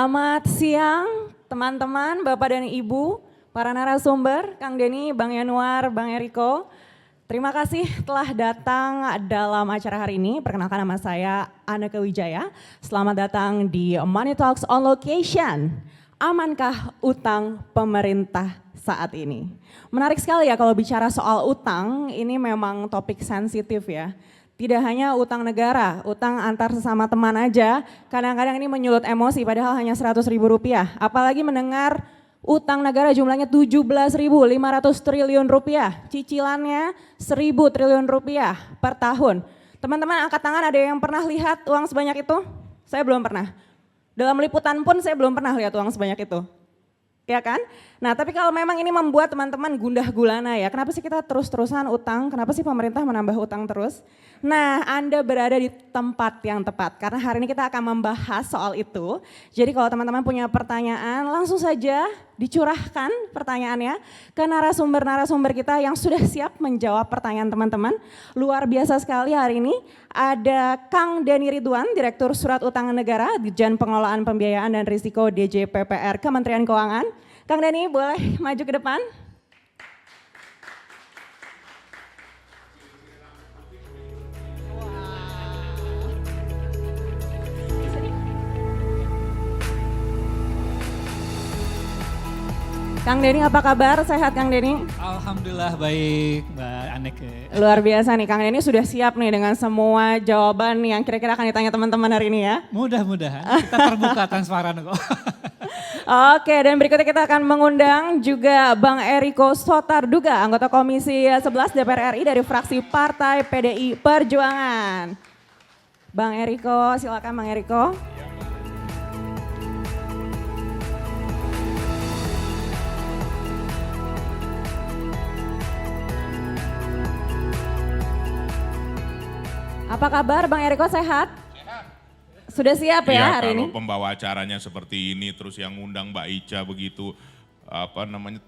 Selamat siang teman-teman, Bapak dan Ibu, para narasumber, Kang Denny, Bang Yanuar, Bang Eriko. Terima kasih telah datang dalam acara hari ini. Perkenalkan nama saya Anneke Wijaya. Selamat datang di Money Talks on Location. Amankah utang pemerintah saat ini? Menarik sekali ya kalau bicara soal utang, ini memang topik sensitif ya. Tidak hanya utang negara, utang antar sesama teman aja, kadang-kadang ini menyulut emosi padahal hanya 100 ribu rupiah. Apalagi mendengar utang negara jumlahnya 17.500 triliun rupiah, cicilannya 1.000 triliun rupiah per tahun. Teman-teman angkat tangan, ada yang pernah lihat uang sebanyak itu? Saya belum pernah. Dalam liputan pun saya belum pernah lihat uang sebanyak itu. Ya kan? Nah tapi kalau memang ini membuat teman-teman gundah gulana ya, kenapa sih kita terus-terusan utang, kenapa sih pemerintah menambah utang terus? Nah Anda berada di tempat yang tepat, karena hari ini kita akan membahas soal itu. Jadi kalau teman-teman punya pertanyaan, langsung saja dicurahkan pertanyaannya ke narasumber-narasumber kita yang sudah siap menjawab pertanyaan teman-teman. Luar biasa sekali hari ini, ada Kang Denny Ridwan, Direktur Surat Utang Negara, Ditjen Pengelolaan Pembiayaan dan Risiko DJPPR Kementerian Keuangan. Kang Denny boleh maju ke depan. Kang Denny apa kabar? Sehat Kang Denny? Alhamdulillah baik Mbak Anneke. Luar biasa nih Kang Denny sudah siap nih dengan semua jawaban yang kira-kira akan ditanya teman-teman hari ini ya. Mudah-mudahan kita terbuka transparan kok. Oke, dan berikutnya kita akan mengundang juga Bang Eriko Sotarduga, anggota Komisi 11 DPR RI dari fraksi Partai PDI Perjuangan. Bang Eriko, silakan Bang Eriko. Apa kabar Bang Eriko, sehat? Sudah siap ya hari ini? Kalau pembawa acaranya seperti ini, terus yang ngundang Mbak Ica begitu,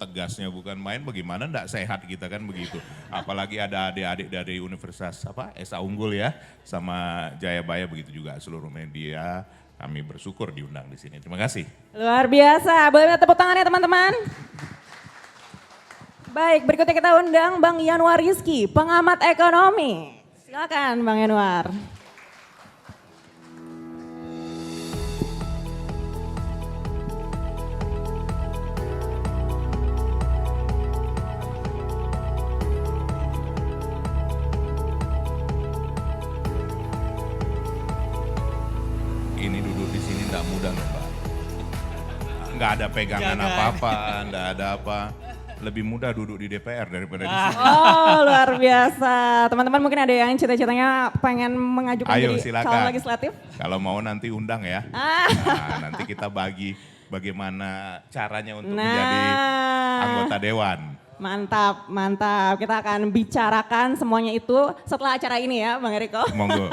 tegasnya bukan main, bagaimana enggak sehat kita kan begitu. Apalagi ada adik-adik dari Universitas Esa Unggul ya, sama Jayabaya begitu juga seluruh media. Kami bersyukur diundang di sini. Terima kasih. Luar biasa, boleh minta tepuk tangan ya teman-teman. Baik, berikutnya kita undang Bang Yanuar Rizky, pengamat ekonomi. Silakan Bang Yanuar. Ini duduk di sini enggak mudah loh Mbak. Enggak ada pegangan Jangan. apa-apa, enggak ada apa. Lebih mudah duduk di DPR daripada di sini. Oh luar biasa. Teman-teman mungkin ada yang cita-citanya pengen mengajukan Ayo jadi silakan. calon legislatif. Kalau mau nanti undang ya. Nah, nanti kita bagi bagaimana caranya untuk menjadi anggota dewan. Mantap, mantap. Kita akan bicarakan semuanya itu setelah acara ini ya Bang Eriko. Monggo.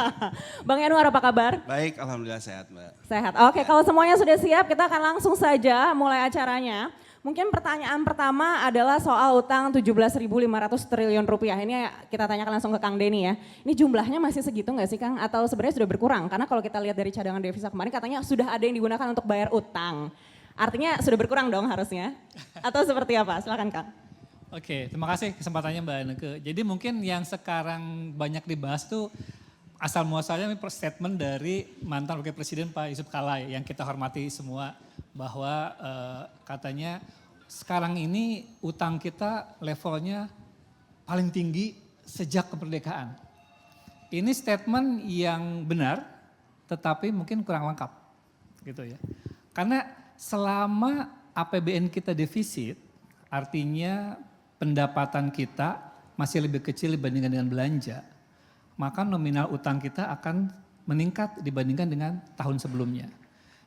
Bang Yanuar apa kabar? Baik, alhamdulillah sehat Mbak. Sehat. Oke, kalau semuanya sudah siap kita akan langsung saja mulai acaranya. Mungkin pertanyaan pertama adalah soal utang 17.500 triliun rupiah. Ini kita tanyakan langsung ke Kang Denny ya. Ini jumlahnya masih segitu nggak sih Kang? Atau sebenarnya sudah berkurang? Karena kalau kita lihat dari cadangan devisa kemarin katanya sudah ada yang digunakan untuk bayar utang. Artinya sudah berkurang dong harusnya. Atau seperti apa? Silakan Kang. Oke, terima kasih kesempatannya Mbak Anneke. Jadi mungkin yang sekarang banyak dibahas tuh asal muasalnya statement dari mantan Wakil Presiden Pak Yusuf Kala yang kita hormati semua bahwa katanya sekarang ini utang kita levelnya paling tinggi sejak kemerdekaan. Ini statement yang benar tetapi mungkin kurang lengkap gitu ya. Karena selama APBN kita defisit artinya pendapatan kita masih lebih kecil dibandingkan dengan belanja, maka nominal utang kita akan meningkat dibandingkan dengan tahun sebelumnya.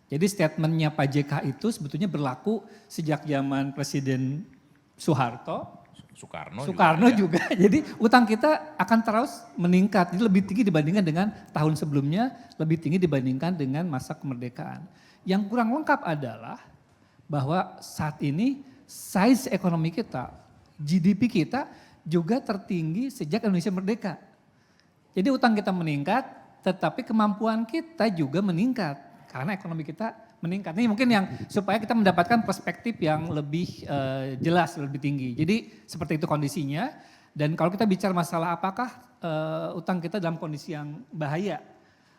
Jadi statementnya Pak JK itu sebetulnya berlaku sejak zaman Presiden Soeharto, Soekarno juga. Jadi utang kita akan terus meningkat, jadi lebih tinggi dibandingkan dengan tahun sebelumnya, lebih tinggi dibandingkan dengan masa kemerdekaan. Yang kurang lengkap adalah bahwa saat ini size ekonomi kita, GDP kita juga tertinggi sejak Indonesia merdeka. Jadi utang kita meningkat, tetapi kemampuan kita juga meningkat. Karena ekonomi kita meningkat. Ini mungkin yang supaya kita mendapatkan perspektif yang lebih jelas, lebih tinggi. Jadi seperti itu kondisinya. Dan kalau kita bicara masalah apakah utang kita dalam kondisi yang bahaya.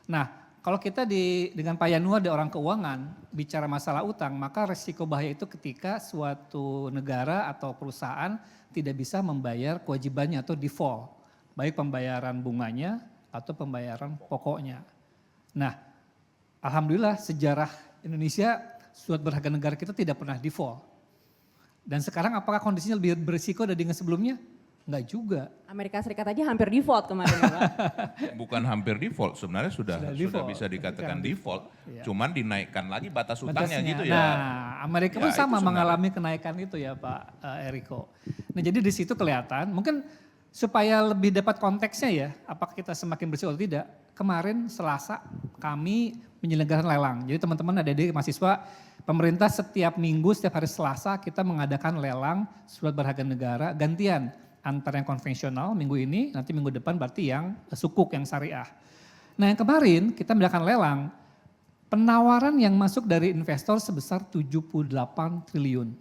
Nah, kalau kita dengan Pak Yanuar di orang keuangan bicara masalah utang, maka resiko bahaya itu ketika suatu negara atau perusahaan tidak bisa membayar kewajibannya atau default. Baik pembayaran bunganya atau pembayaran pokoknya. Nah, alhamdulillah sejarah Indonesia surat berharga negara kita tidak pernah default. Dan sekarang apakah kondisinya lebih berisiko dari dengan sebelumnya? Enggak juga. Amerika Serikat aja hampir default kemarin ya Pak. Bukan hampir default, sebenarnya sudah bisa dikatakan default. Iya. Cuman dinaikkan lagi batas utangnya Batasnya. gitu ya. Nah, Amerika pun Ya, sama itu mengalami kenaikan itu ya Pak Eriko. Nah, jadi di situ kelihatan, mungkin supaya lebih dapat konteksnya ya, apakah kita semakin bersih atau tidak. Kemarin Selasa kami menyelenggarakan lelang. Jadi teman-teman adik-adik mahasiswa, pemerintah setiap minggu, setiap hari Selasa kita mengadakan lelang surat berharga negara gantian. Antara yang konvensional minggu ini, nanti minggu depan berarti yang sukuk, yang syariah. Nah yang kemarin kita melakukan lelang, penawaran yang masuk dari investor sebesar 78 triliun.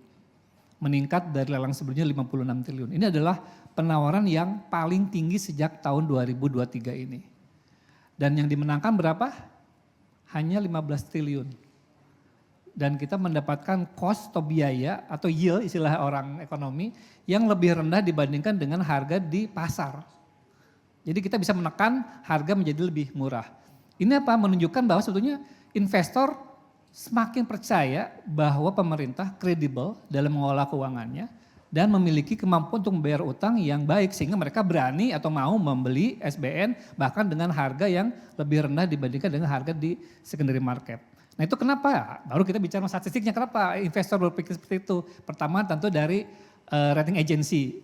Meningkat dari lelang sebelumnya 56 triliun. Ini adalah penawaran yang paling tinggi sejak tahun 2023 ini. Dan yang dimenangkan berapa? Hanya 15 triliun. Dan kita mendapatkan cost atau biaya atau yield istilah orang ekonomi yang lebih rendah dibandingkan dengan harga di pasar. Jadi kita bisa menekan harga menjadi lebih murah. Ini apa? Menunjukkan bahwa sebetulnya investor semakin percaya bahwa pemerintah kredibel dalam mengelola keuangannya dan memiliki kemampuan untuk membayar utang yang baik sehingga mereka berani atau mau membeli SBN bahkan dengan harga yang lebih rendah dibandingkan dengan harga di secondary market. Nah itu kenapa? Baru kita bicara statistiknya, kenapa investor berpikir seperti itu? Pertama tentu dari rating agency.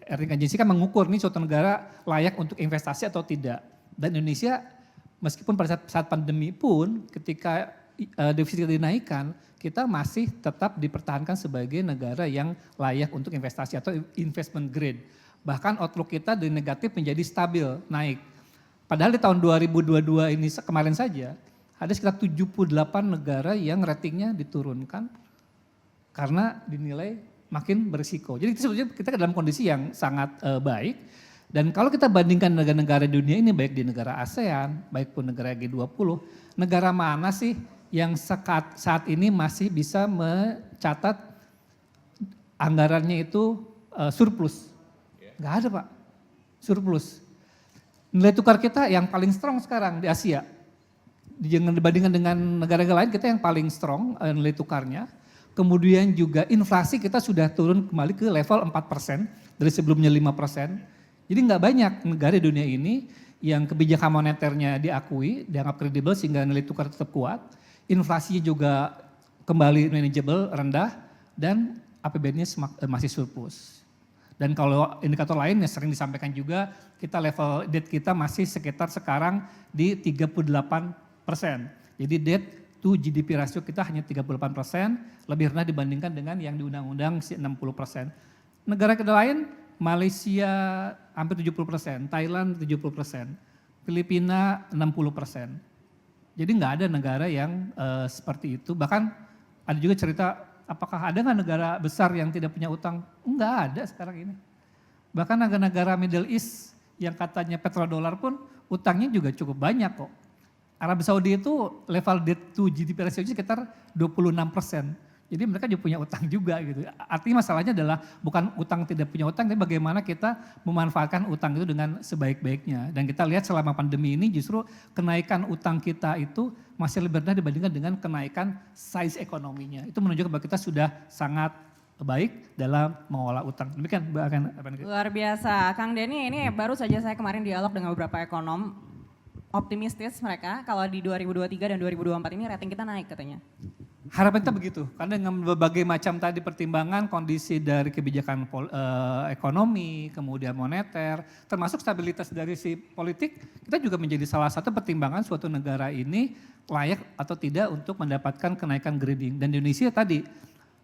Rating agency kan mengukur nih suatu negara layak untuk investasi atau tidak. Dan Indonesia meskipun pada saat pandemi pun ketika defisit dinaikkan, kita masih tetap dipertahankan sebagai negara yang layak untuk investasi atau investment grade. Bahkan outlook kita dari negatif menjadi stabil, naik. Padahal di tahun 2022 ini kemarin saja, ada sekitar 78 negara yang ratingnya diturunkan karena dinilai makin berisiko. Jadi sebetulnya kita dalam kondisi yang sangat baik. Dan kalau kita bandingkan negara-negara dunia ini baik di negara ASEAN, baik pun negara G20, negara mana sih yang saat ini masih bisa mencatat anggarannya itu surplus? Gak ada Pak, surplus. Nilai tukar kita yang paling strong sekarang di Asia. Jangan dibandingkan dengan negara-negara lain, kita yang paling strong nilai tukarnya. Kemudian juga inflasi kita sudah turun kembali ke level 4% dari sebelumnya 5%. Jadi nggak banyak negara di dunia ini yang kebijakan moneternya diakui, dianggap kredibel sehingga nilai tukar tetap kuat. Inflasinya juga kembali manageable, rendah, dan APBN-nya masih surplus. Dan kalau indikator lain yang sering disampaikan juga, kita level debt kita masih sekitar sekarang di 38%. Jadi debt to GDP rasio kita hanya 38%, lebih rendah dibandingkan dengan yang di undang-undang 60%. Negara lain, Malaysia hampir 70%, Thailand 70%, Filipina 60%. Jadi nggak ada negara yang seperti itu. Bahkan ada juga cerita, apakah ada nggak negara besar yang tidak punya utang? Nggak ada sekarang ini. Bahkan negara-negara Middle East yang katanya petrodolar pun utangnya juga cukup banyak kok. Arab Saudi itu level debt to GDP ratio sekitar 26%. Jadi mereka juga punya utang juga gitu. Artinya masalahnya adalah bukan utang tidak punya utang, tapi bagaimana kita memanfaatkan utang itu dengan sebaik-baiknya. Dan kita lihat selama pandemi ini justru kenaikan utang kita itu masih lebih rendah dibandingkan dengan kenaikan size ekonominya. Itu menunjukkan bahwa kita sudah sangat baik dalam mengolah utang. Demikian Mbak Akan. Luar biasa. Kang Denny, ini baru saja saya kemarin dialog dengan beberapa ekonom. Optimistis mereka kalau di 2023 dan 2024 ini rating kita naik katanya. Harapan kita begitu, karena dengan berbagai macam tadi pertimbangan kondisi dari kebijakan ekonomi, kemudian moneter, termasuk stabilitas dari si politik, kita juga menjadi salah satu pertimbangan suatu negara ini layak atau tidak untuk mendapatkan kenaikan grading. Dan Indonesia tadi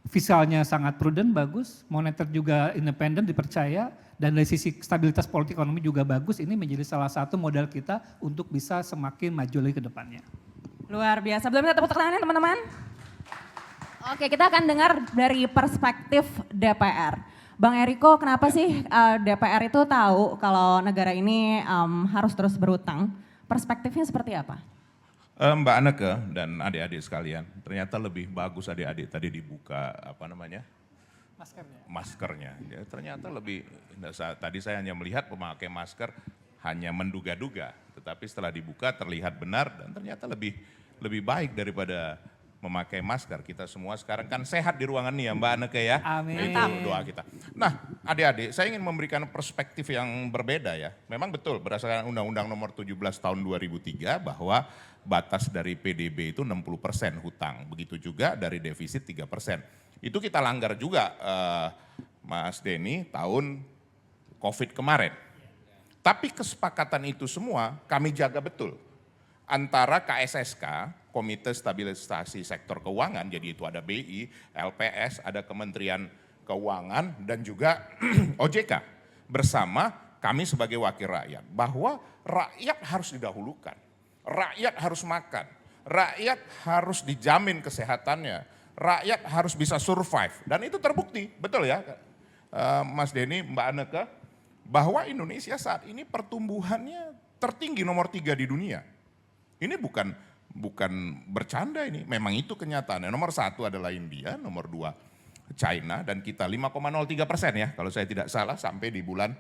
fiskalnya sangat prudent, bagus, moneter juga independen, dipercaya, dan dari sisi stabilitas politik ekonomi juga bagus, ini menjadi salah satu modal kita untuk bisa semakin maju lagi ke depannya. Luar biasa. Belum minta tepuk tangannya teman-teman? Oke, kita akan dengar dari perspektif DPR. Bang Eriko, kenapa sih DPR itu tahu kalau negara ini harus terus berutang? Perspektifnya seperti apa? Mbak Anneke dan adik-adik sekalian, ternyata lebih bagus adik-adik tadi dibuka maskernya. Ya, ternyata lebih, tadi saya hanya melihat pemakai masker hanya menduga-duga, tetapi setelah dibuka terlihat benar dan ternyata lebih baik daripada memakai masker. Kita semua sekarang kan sehat di ruangan ini ya Mbak Anneke ya. Amin. Itu doa kita. Nah adik-adik saya ingin memberikan perspektif yang berbeda ya. Memang betul berdasarkan Undang-Undang nomor 17 tahun 2003 bahwa batas dari PDB itu 60% hutang. Begitu juga dari defisit 3%. Itu kita langgar juga Mas Denny tahun COVID kemarin. Tapi kesepakatan itu semua kami jaga betul. Antara KSSK, Komite Stabilisasi Sektor Keuangan, jadi itu ada BI, LPS, ada Kementerian Keuangan dan juga OJK. Bersama kami sebagai wakil rakyat, bahwa rakyat harus didahulukan. Rakyat harus makan, rakyat harus dijamin kesehatannya, rakyat harus bisa survive. Dan itu terbukti, betul ya Mas Denny, Mbak Anneke, bahwa Indonesia saat ini pertumbuhannya tertinggi nomor 3 di dunia. Ini bukan bercanda ini, memang itu kenyataannya. Nomor 1 adalah India, nomor 2 China, dan kita 5,03% ya, kalau saya tidak salah sampai di bulan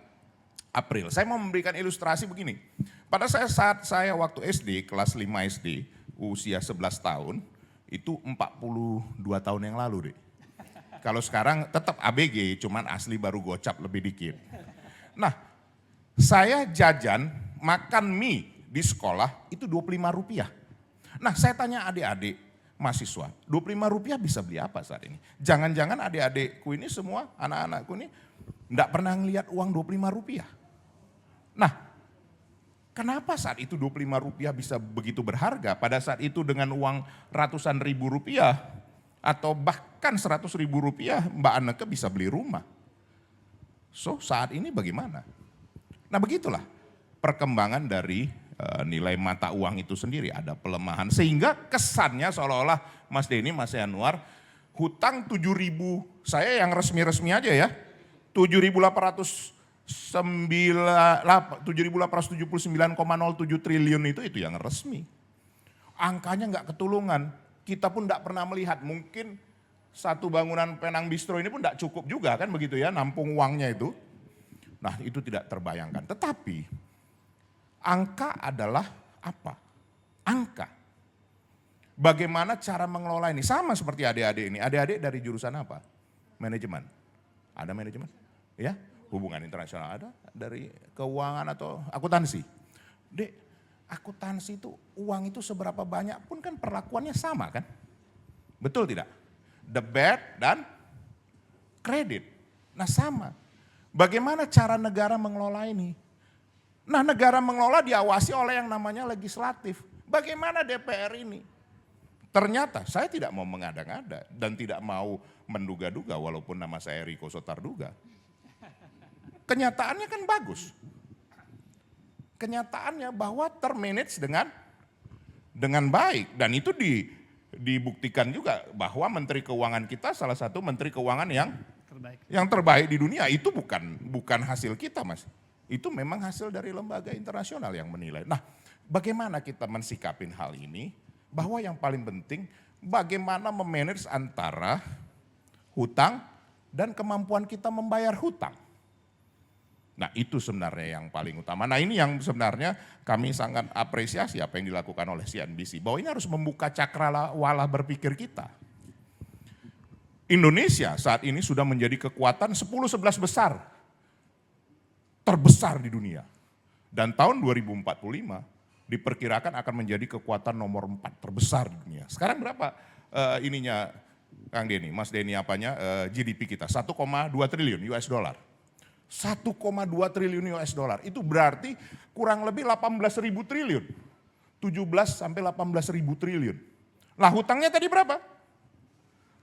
April. Saya mau memberikan ilustrasi begini. Pada saat saya waktu SD, kelas 5 SD, usia 11 tahun, itu 42 tahun yang lalu deh. Kalau sekarang tetap ABG, cuman asli baru gocap lebih dikit. Nah, saya jajan, makan mie di sekolah itu Rp25. Nah saya tanya adik-adik mahasiswa, Rp25 bisa beli apa saat ini? Jangan-jangan adik-adikku ini semua, anak-anakku ini enggak pernah ngelihat uang Rp25. Nah, kenapa saat itu Rp25 bisa begitu berharga? Pada saat itu dengan uang ratusan ribu rupiah atau bahkan 100 ribu rupiah Mbak Anneke bisa beli rumah. So saat ini bagaimana? Nah begitulah perkembangan dari nilai mata uang itu sendiri, ada pelemahan sehingga kesannya seolah-olah Mas Denny, Mas Yanuar, hutang 7.000, saya yang resmi-resmi aja ya, 7.879,07 triliun itu yang resmi. Angkanya nggak ketulungan, kita pun nggak pernah melihat, mungkin satu bangunan Penang Bistro ini pun nggak cukup juga kan begitu ya, nampung uangnya itu. Nah itu tidak terbayangkan, tetapi angka adalah apa? Angka. Bagaimana cara mengelola ini? Sama seperti adik-adik ini. Adik-adik dari jurusan apa? Manajemen. Ada manajemen? Ya, hubungan internasional ada. Dari keuangan atau akuntansi. Dek, akuntansi itu uang itu seberapa banyak pun kan perlakuannya sama kan? Betul tidak? Debit dan kredit. Nah sama. Bagaimana cara negara mengelola ini? Nah negara mengelola diawasi oleh yang namanya legislatif. Bagaimana DPR ini? Ternyata saya tidak mau mengada-ngada dan tidak mau menduga-duga walaupun nama saya Riko Sotarduga. Kenyataannya kan bagus. Kenyataannya bahwa termanage dengan baik. Dan itu dibuktikan juga bahwa Menteri Keuangan kita salah satu Menteri Keuangan yang terbaik di dunia. Itu bukan hasil kita Mas. Itu memang hasil dari lembaga internasional yang menilai. Nah, bagaimana kita mensikapin hal ini? Bahwa yang paling penting bagaimana memanage antara hutang dan kemampuan kita membayar hutang. Nah, itu sebenarnya yang paling utama. Nah, ini yang sebenarnya kami sangat apresiasi apa yang dilakukan oleh CNBC. Bahwa ini harus membuka cakrawala berpikir kita. Indonesia saat ini sudah menjadi kekuatan 10-11 besar. Terbesar di dunia. Dan tahun 2045 diperkirakan akan menjadi kekuatan nomor 4 terbesar di dunia. Sekarang berapa ininya Kang Denny, Mas Denny GDP kita? 1,2 triliun US dollar. 1,2 triliun US dollar. Itu berarti kurang lebih 18.000 triliun. 17 sampai 18.000 triliun. Lah hutangnya tadi berapa?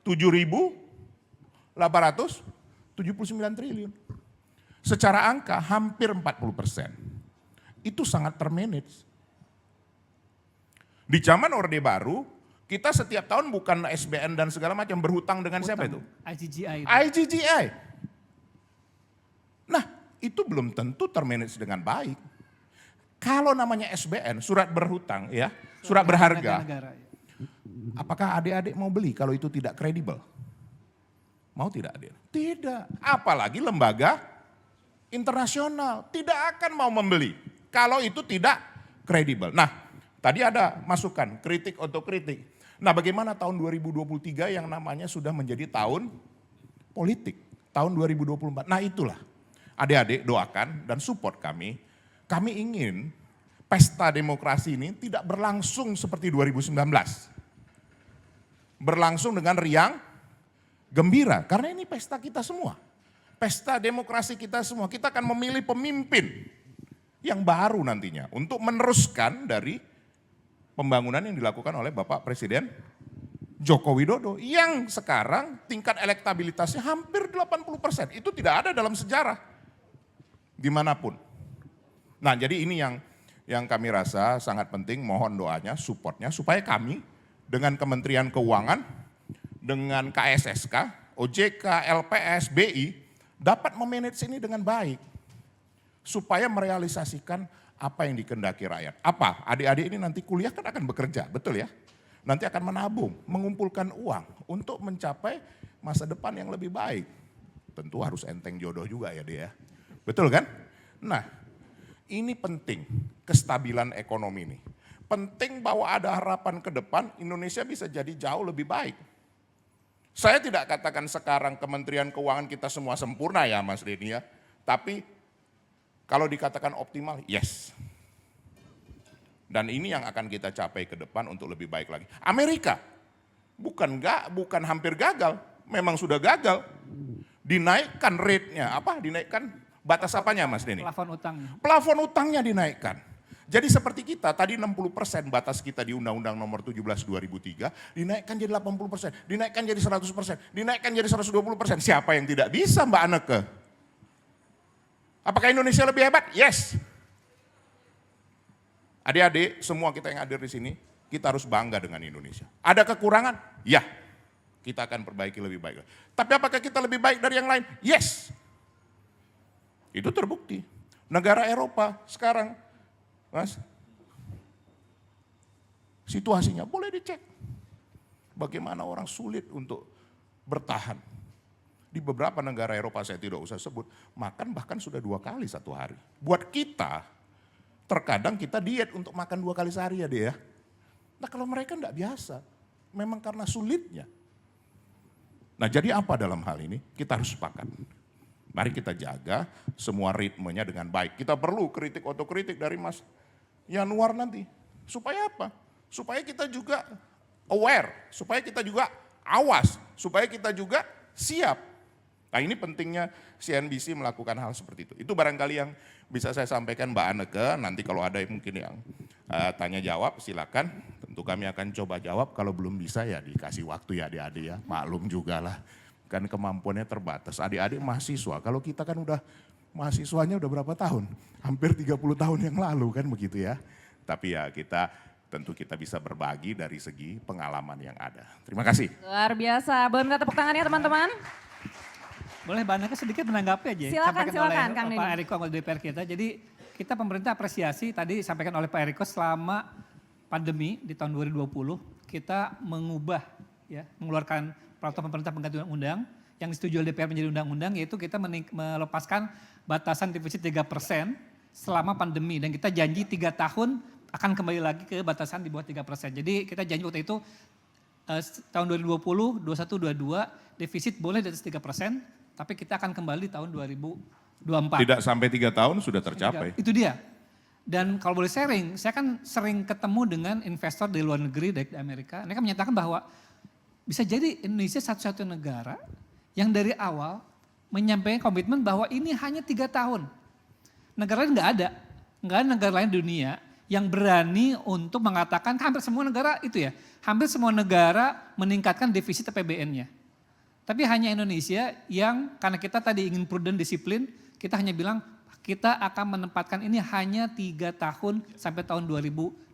7.879 triliun. Secara angka hampir 40%. Itu sangat termanage. Di zaman Orde Baru, kita setiap tahun bukan SBN dan segala macam berhutang dengan siapa itu? IGGI itu. IGGI. Nah, itu belum tentu termanage dengan baik. Kalau namanya SBN, surat berhutang ya, surat berharga. Negara. Apakah adik-adik mau beli kalau itu tidak kredibel? Mau tidak adik? Tidak. Apalagi lembaga internasional tidak akan mau membeli kalau itu tidak kredibel. Nah, tadi ada masukan, kritik otokritik. Nah, bagaimana tahun 2023 yang namanya sudah menjadi tahun politik, tahun 2024. Nah, itulah. Adik-adik doakan dan support kami. Kami ingin pesta demokrasi ini tidak berlangsung seperti 2019. Berlangsung dengan riang, gembira. Karena ini pesta kita semua. Pesta demokrasi kita semua. Kita akan memilih pemimpin yang baru nantinya. Untuk meneruskan dari pembangunan yang dilakukan oleh Bapak Presiden Joko Widodo. Yang sekarang tingkat elektabilitasnya hampir 80%. Itu tidak ada dalam sejarah. Dimanapun. Nah, jadi ini yang kami rasa sangat penting, mohon doanya, supportnya, supaya kami dengan Kementerian Keuangan, dengan KSSK, OJK, LPS, BI, dapat memanage ini dengan baik. Supaya merealisasikan apa yang dikehendaki rakyat. Apa? Adik-adik ini nanti kuliah kan akan bekerja, betul ya? Nanti akan menabung, mengumpulkan uang untuk mencapai masa depan yang lebih baik. Tentu harus enteng jodoh juga ya dia. Betul kan? Nah, ini penting kestabilan ekonomi ini. Penting bahwa ada harapan ke depan Indonesia bisa jadi jauh lebih baik. Saya tidak katakan sekarang Kementerian Keuangan kita semua sempurna ya Mas Denny ya. Tapi kalau dikatakan optimal, yes. Dan ini yang akan kita capai ke depan untuk lebih baik lagi. Amerika bukan hampir gagal, memang sudah gagal. Dinaikkan rate-nya, dinaikkan batas apanya Mas Denny? Plafon utangnya. Plafon utangnya dinaikkan. Jadi seperti kita, tadi 60% batas kita di Undang-Undang Nomor 17 2003, dinaikkan jadi 80%, dinaikkan jadi 100%, dinaikkan jadi 120%. Siapa yang tidak bisa Mbak Anneke? Apakah Indonesia lebih hebat? Yes. Adik-adik, semua kita yang hadir di sini, kita harus bangga dengan Indonesia. Ada kekurangan? Ya. Kita akan perbaiki lebih baik. Tapi apakah kita lebih baik dari yang lain? Yes. Itu terbukti. Negara Eropa sekarang, Mas, situasinya boleh dicek. Bagaimana orang sulit untuk bertahan. Di beberapa negara Eropa saya tidak usah sebut, makan bahkan sudah 2 kali satu hari. Buat kita, terkadang kita diet untuk makan 2 kali sehari ya dia. Nah kalau mereka enggak biasa, memang karena sulitnya. Nah jadi apa dalam hal ini? Kita harus sepakat. Mari kita jaga semua ritmenya dengan baik. Kita perlu kritik otokritik dari Mas Yanuar nanti. Supaya apa? Supaya kita juga aware, supaya kita juga awas, supaya kita juga siap. Nah ini pentingnya CNBC melakukan hal seperti itu. Itu barangkali yang bisa saya sampaikan Mbak Anneke. Nanti kalau ada mungkin yang tanya jawab silakan. Tentu kami akan coba jawab. Kalau belum bisa ya dikasih waktu ya adik-adik ya. Maklum juga lah. Kan kemampuannya terbatas. Adik-adik mahasiswa, kalau kita kan udah mahasiswanya udah berapa tahun? Hampir 30 tahun yang lalu kan begitu ya. Tapi ya tentu kita bisa berbagi dari segi pengalaman yang ada. Terima kasih. Luar biasa, boleh minta tepuk tangannya teman-teman? Boleh Mbak Anneke sedikit menanggapi aja. Silakan Kang Denny. Pak Eriko anggota DPR kita. Jadi kita pemerintah apresiasi tadi disampaikan oleh Pak Eriko selama pandemi di tahun 2020 kita mengubah ya, mengeluarkan peraturan pemerintah pengganti undang-undang yang disetujui oleh DPR menjadi undang-undang, yaitu kita melepaskan batasan defisit 3% selama pandemi. Dan kita janji 3 tahun akan kembali lagi ke batasan di bawah 3%. Jadi kita janji waktu itu tahun 2020, 21, 22 defisit boleh di atas 3%, tapi kita akan kembali tahun 2024. Tidak sampai 3 tahun sudah tercapai. Itu dia. Dan kalau boleh sharing, saya kan sering ketemu dengan investor dari luar negeri, dari Amerika. Mereka menyatakan bahwa bisa jadi Indonesia satu-satunya negara yang dari awal menyampaikan komitmen bahwa ini hanya 3 tahun. Negara lain nggak ada negara lain di dunia yang berani untuk mengatakan, hampir semua negara itu ya, hampir semua negara meningkatkan defisit APBN-nya. Tapi hanya Indonesia yang karena kita tadi ingin prudent disiplin, kita hanya bilang kita akan menempatkan ini hanya 3 tahun sampai tahun 2022.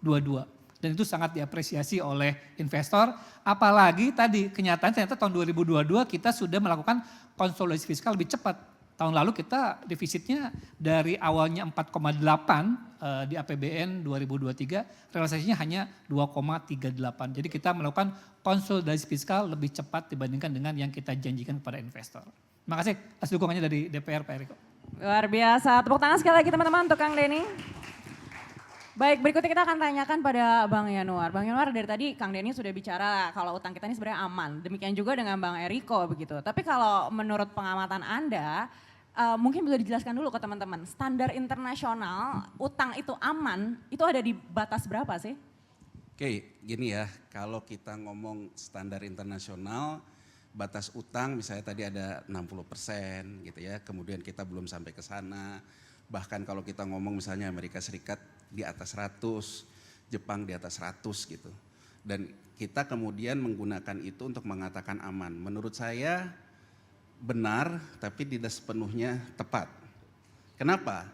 Dan itu sangat diapresiasi oleh investor. Apalagi tadi kenyataan ternyata tahun 2022 kita sudah melakukan konsolidasi fiskal lebih cepat. Tahun lalu kita defisitnya dari awalnya 4,8 di APBN 2023, realisasinya hanya 2,38. Jadi kita melakukan konsolidasi fiskal lebih cepat dibandingkan dengan yang kita janjikan kepada investor. Terima kasih atas dukungannya dari DPR Pak Eriko. Luar biasa, tepuk tangan sekali lagi teman-teman untuk Kang Denny. Baik, berikutnya kita akan tanyakan pada Bang Yanuar. Bang Yanuar, dari tadi Kang Denny sudah bicara kalau utang kita ini sebenarnya aman. Demikian juga dengan Bang Eriko begitu. Tapi kalau menurut pengamatan Anda, mungkin bisa dijelaskan dulu ke teman-teman. Standar internasional utang itu aman, itu ada di batas berapa sih? Oke, gini ya, kalau kita ngomong standar internasional, batas utang misalnya tadi ada 60% gitu ya, kemudian kita belum sampai ke sana. Bahkan kalau kita ngomong misalnya Amerika Serikat di atas 100, Jepang di atas 100 gitu. Dan kita kemudian menggunakan itu untuk mengatakan aman. Menurut saya benar tapi tidak sepenuhnya tepat. Kenapa?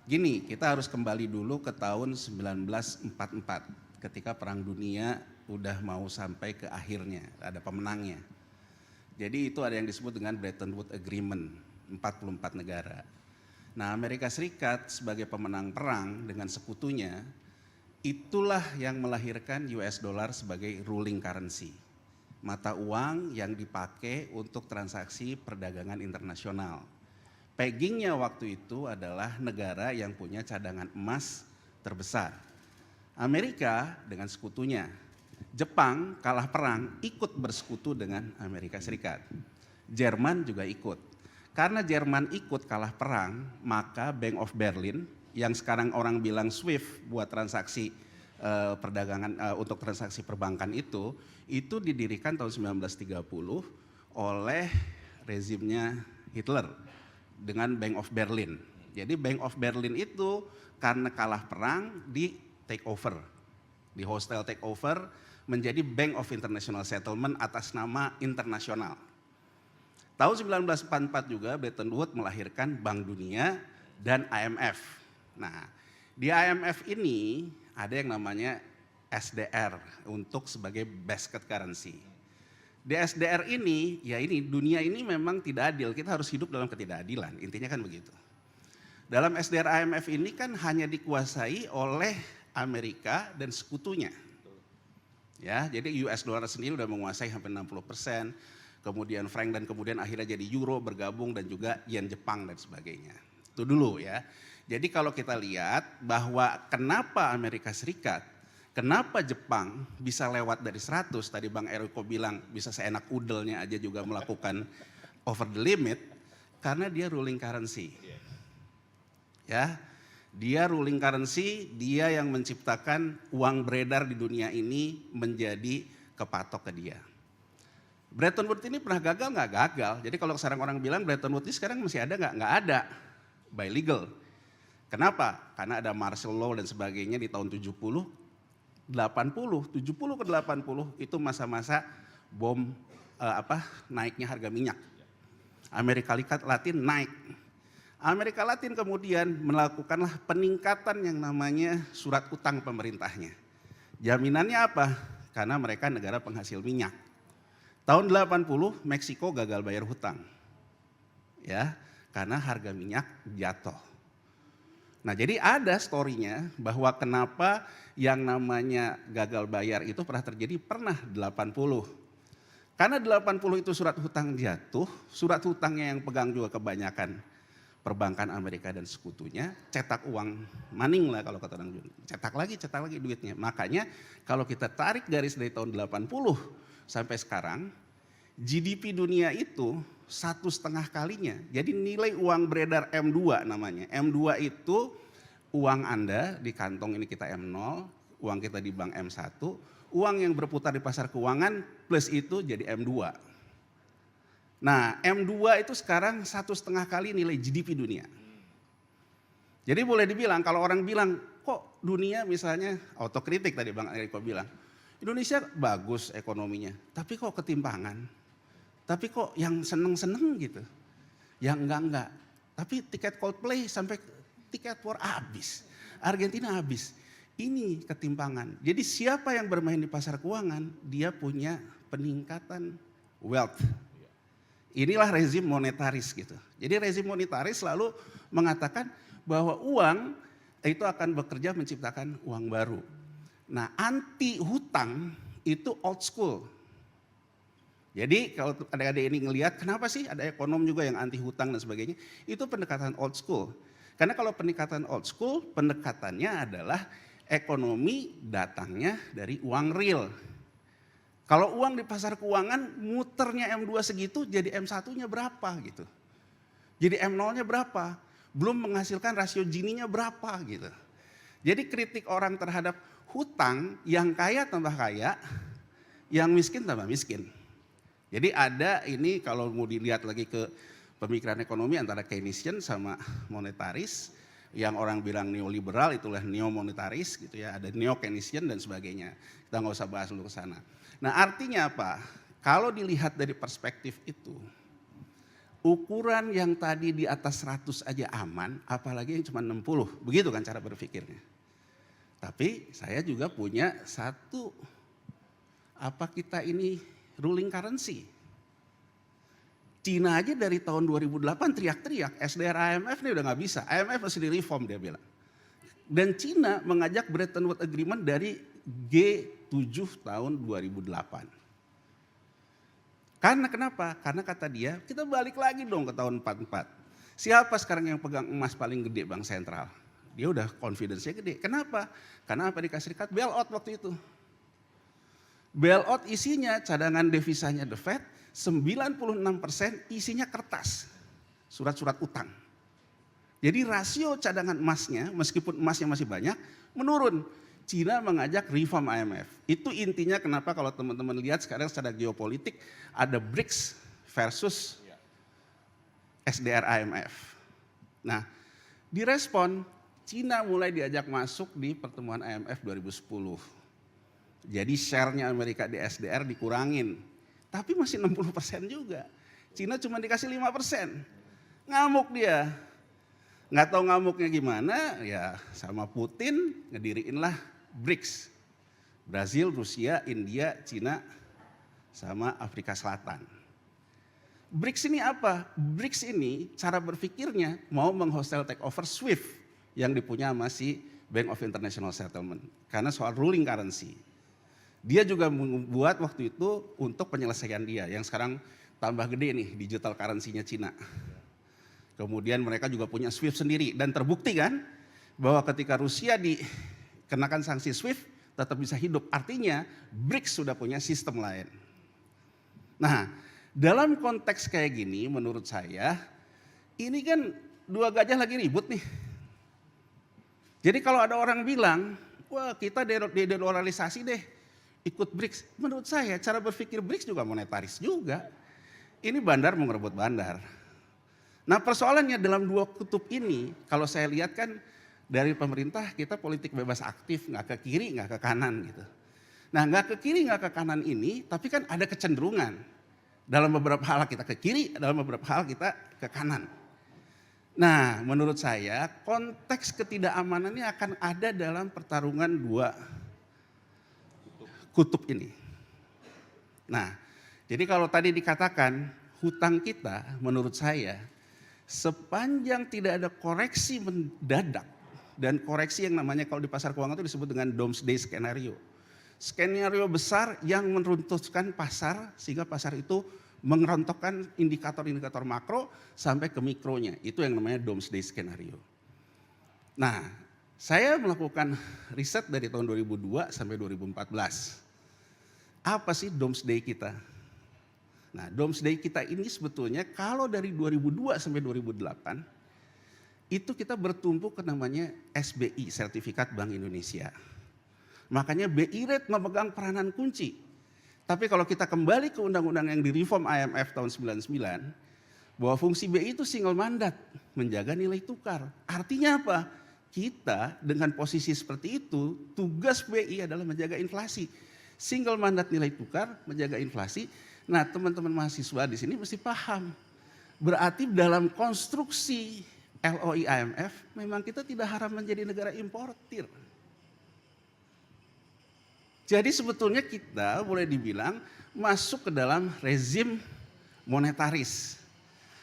Gini, kita harus kembali dulu ke tahun 1944 ketika Perang Dunia udah mau sampai ke akhirnya, ada pemenangnya. Jadi itu ada yang disebut dengan Bretton Woods Agreement, 44 negara. Nah, Amerika Serikat sebagai pemenang perang dengan sekutunya, itulah yang melahirkan US dollar sebagai ruling currency. Mata uang yang dipakai untuk transaksi perdagangan internasional. Peggingnya waktu itu adalah negara yang punya cadangan emas terbesar. Amerika dengan sekutunya. Jepang kalah perang ikut bersekutu dengan Amerika Serikat. Jerman juga ikut. Karena Jerman ikut kalah perang, maka Bank of Berlin yang sekarang orang bilang SWIFT buat transaksi perdagangan untuk transaksi perbankan itu didirikan tahun 1930 oleh rezimnya Hitler dengan Bank of Berlin. Jadi Bank of Berlin itu karena kalah perang di take over, di hostile take over menjadi Bank of International Settlement atas nama internasional. Tahun 1944 juga Bretton Woods melahirkan Bank Dunia dan IMF. Nah, di IMF ini ada yang namanya SDR untuk sebagai basket currency. Di SDR ini, ya ini dunia ini memang tidak adil, kita harus hidup dalam ketidakadilan, intinya kan begitu. Dalam SDR IMF ini kan hanya dikuasai oleh Amerika dan sekutunya. Ya, jadi US dollar sendiri udah menguasai hampir 60%, kemudian franc dan kemudian akhirnya jadi euro bergabung dan juga yen Jepang dan sebagainya. Itu dulu ya. Jadi kalau kita lihat bahwa kenapa Amerika Serikat, kenapa Jepang bisa lewat dari 100, tadi Bang Eriko bilang bisa seenak udelnya aja juga melakukan over the limit, karena dia ruling currency. Ya, dia ruling currency, dia yang menciptakan uang beredar di dunia ini menjadi kepatok ke dia. Bretton Woods ini pernah gagal nggak? Gagal. Jadi kalau sekarang orang bilang Bretton Woods ini sekarang masih ada nggak? Nggak ada. By legal. Kenapa? Karena ada martial law dan sebagainya di tahun 70 ke 80 itu masa-masa bom naiknya harga minyak. Amerika Latin naik. Amerika Latin kemudian melakukanlah peningkatan yang namanya surat utang pemerintahnya. Jaminannya apa? Karena mereka negara penghasil minyak. Tahun 80 Meksiko gagal bayar hutang. Ya, karena harga minyak jatuh. Nah, jadi ada story-nya bahwa kenapa yang namanya gagal bayar itu pernah terjadi 80. Karena 80 itu surat hutang jatuh, surat hutangnya yang pegang juga kebanyakan perbankan Amerika dan sekutunya, cetak uang maning lah kalau kata orang Jun. Cetak lagi duitnya. Makanya kalau kita tarik garis dari tahun 80 sampai sekarang, GDP dunia itu 1,5 kalinya. Jadi nilai uang beredar M2 namanya. M2 itu uang Anda di kantong ini kita M0, uang kita di bank M1, uang yang berputar di pasar keuangan plus itu jadi M2. Nah, M2 itu sekarang 1,5 kali nilai GDP dunia. Jadi boleh dibilang kalau orang bilang kok dunia misalnya autokritik tadi Bang Eriko bilang, Indonesia bagus ekonominya, tapi kok ketimpangan. Tapi kok yang seneng-seneng gitu, yang enggak. Tapi tiket Coldplay sampai tiket war habis, Argentina habis. Ini ketimpangan. Jadi siapa yang bermain di pasar keuangan, dia punya peningkatan wealth. Inilah rezim monetaris gitu. Jadi rezim monetaris selalu mengatakan bahwa uang itu akan bekerja menciptakan uang baru. Nah, anti hutang itu old school. Jadi kalau adik-adik ini ngelihat kenapa sih ada ekonom juga yang anti hutang dan sebagainya, itu pendekatan old school. Karena kalau pendekatan old school, pendekatannya adalah ekonomi datangnya dari uang real. Kalau uang di pasar keuangan muternya M2 segitu, jadi M1-nya berapa gitu. Jadi M0-nya berapa, belum menghasilkan rasio Gini-nya berapa gitu. Jadi kritik orang terhadap hutang, yang kaya tambah kaya, yang miskin tambah miskin. Jadi ada ini kalau mau dilihat lagi ke pemikiran ekonomi antara Keynesian sama monetaris, yang orang bilang neoliberal itulah neo-monetaris gitu ya, ada neo-Keynesian dan sebagainya. Kita nggak usah bahas dulu ke sana. Nah artinya apa? Kalau dilihat dari perspektif itu, ukuran yang tadi di atas 100 aja aman, apalagi yang cuma 60, begitu kan cara berpikirnya. Tapi saya juga punya satu, apa kita ini ruling currency. Cina aja dari tahun 2008 teriak-teriak, SDR IMF ini udah gak bisa, IMF masih di-reform dia bilang. Dan Cina mengajak Bretton Woods Agreement dari G7 tahun 2008. Karena kenapa? Karena kata dia, kita balik lagi dong ke tahun 44. Siapa sekarang yang pegang emas paling gede bank sentral? Dia udah confidence-nya gede. Kenapa? Karena Amerika Serikat bailout waktu itu. Bailout isinya cadangan devisanya The Fed, 96% isinya kertas, surat-surat utang. Jadi rasio cadangan emasnya, meskipun emasnya masih banyak, menurun. Cina mengajak reform IMF. Itu intinya kenapa kalau teman-teman lihat sekarang secara geopolitik ada BRICS versus SDR IMF. Nah, direspon Cina mulai diajak masuk di pertemuan IMF 2010. Jadi share-nya Amerika di SDR dikurangin. Tapi masih 60% juga. Cina cuma dikasih 5%. Ngamuk dia. Nggak tahu ngamuknya gimana, ya sama Putin ngediriinlah BRICS. Brazil, Rusia, India, Cina, sama Afrika Selatan. BRICS ini apa? BRICS ini cara berpikirnya mau menghostel takeover SWIFT yang dipunya sama si Bank of International Settlement. Karena soal ruling currency. Dia juga membuat waktu itu untuk penyelesaian dia yang sekarang tambah gede nih digital currency-nya Cina. Kemudian mereka juga punya SWIFT sendiri dan terbukti kan bahwa ketika Rusia dikenakan sanksi SWIFT tetap bisa hidup. Artinya BRICS sudah punya sistem lain. Nah, dalam konteks kayak gini menurut saya ini kan dua gajah lagi ribut nih. Jadi kalau ada orang bilang, wah kita dedolarisasi deh, ikut BRICS. Menurut saya cara berpikir BRICS juga monetaris juga. Ini bandar mau ngerebut bandar. Nah persoalannya dalam dua kutub ini, kalau saya lihat kan dari pemerintah kita politik bebas aktif, nggak ke kiri, nggak ke kanan gitu. Nah nggak ke kiri, nggak ke kanan ini, tapi kan ada kecenderungan. Dalam beberapa hal kita ke kiri, dalam beberapa hal kita ke kanan. Nah menurut saya konteks ketidakamanannya akan ada dalam pertarungan dua kutub ini. Nah, jadi kalau tadi dikatakan hutang kita menurut saya sepanjang tidak ada koreksi mendadak dan koreksi yang namanya kalau di pasar keuangan itu disebut dengan doomsday skenario. Skenario besar yang meruntuhkan pasar sehingga pasar itu mengerontokkan indikator-indikator makro sampai ke mikronya. Itu yang namanya doomsday skenario. Nah, saya melakukan riset dari tahun 2002 sampai 2014. Apa sih doomsday kita? Nah, doomsday kita ini sebetulnya kalau dari 2002 sampai 2008 itu kita bertumpu ke namanya SBI, Sertifikat Bank Indonesia. Makanya BI Rate memegang peranan kunci. Tapi kalau kita kembali ke undang-undang yang direform IMF tahun 99, bahwa fungsi BI itu single mandat, menjaga nilai tukar. Artinya apa? Kita dengan posisi seperti itu, tugas BI adalah menjaga inflasi. Single mandat nilai tukar, menjaga inflasi. Nah teman-teman mahasiswa di sini mesti paham. Berarti dalam konstruksi LOI IMF, memang kita tidak haram menjadi negara importir. Jadi sebetulnya kita boleh dibilang masuk ke dalam rezim monetaris.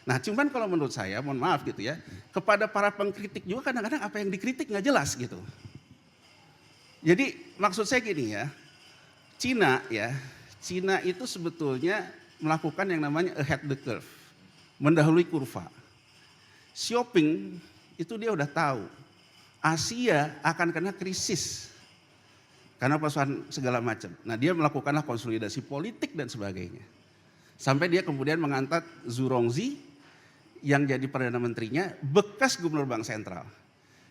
Nah cuman kalau menurut saya, mohon maaf gitu ya, kepada para pengkritik juga kadang-kadang apa yang dikritik nggak jelas gitu. Jadi maksud saya gini ya, Cina itu sebetulnya melakukan yang namanya ahead the curve, mendahului kurva. Shopping itu dia udah tahu, Asia akan kena krisis karena persoalan segala macam. Nah dia melakukanlah konsolidasi politik dan sebagainya. Sampai dia kemudian mengangkat Zhu Rongji yang jadi Perdana Menterinya, bekas Gubernur Bank Sentral.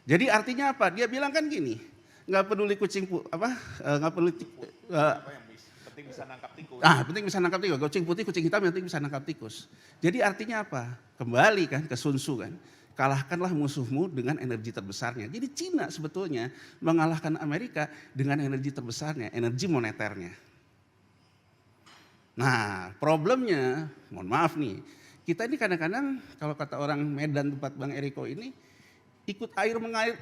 Jadi artinya apa? Dia bilang kan gini, nggak peduli kucing nggak peduli penting bisa nangkap tikus. penting bisa nangkap tikus. Kucing putih, kucing hitam yang penting bisa nangkap tikus. Jadi artinya apa? Kembali kan ke Sun Tzu kan. Kalahkanlah musuhmu dengan energi terbesarnya. Jadi Cina sebetulnya mengalahkan Amerika dengan energi terbesarnya, energi moneternya. Nah problemnya, mohon maaf nih, kita ini kadang-kadang kalau kata orang Medan tempat Bang Eriko ini, ikut air mengalir,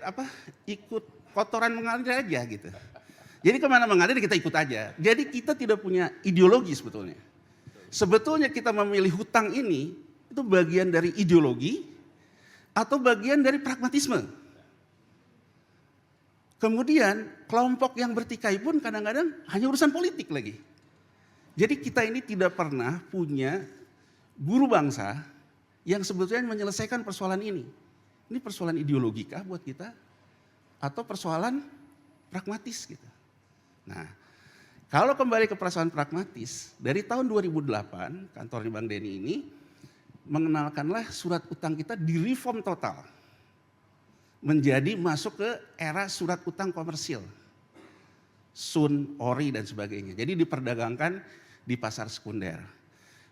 ikut kotoran mengalir aja gitu. Jadi kemana mengalir kita ikut aja. Jadi kita tidak punya ideologi sebetulnya. Sebetulnya kita memilih hutang ini, itu bagian dari ideologi, atau bagian dari pragmatisme. Kemudian kelompok yang bertikai pun kadang-kadang hanya urusan politik lagi. Jadi kita ini tidak pernah punya guru bangsa yang sebetulnya menyelesaikan persoalan ini. Ini persoalan ideologikah buat kita? Atau persoalan pragmatis gitu. Nah kalau kembali ke persoalan pragmatis, dari tahun 2008 kantornya Bang Denny ini mengenalkanlah surat utang kita di reform total. Menjadi masuk ke era surat utang komersil. Sun, Ori dan sebagainya. Jadi diperdagangkan di pasar sekunder.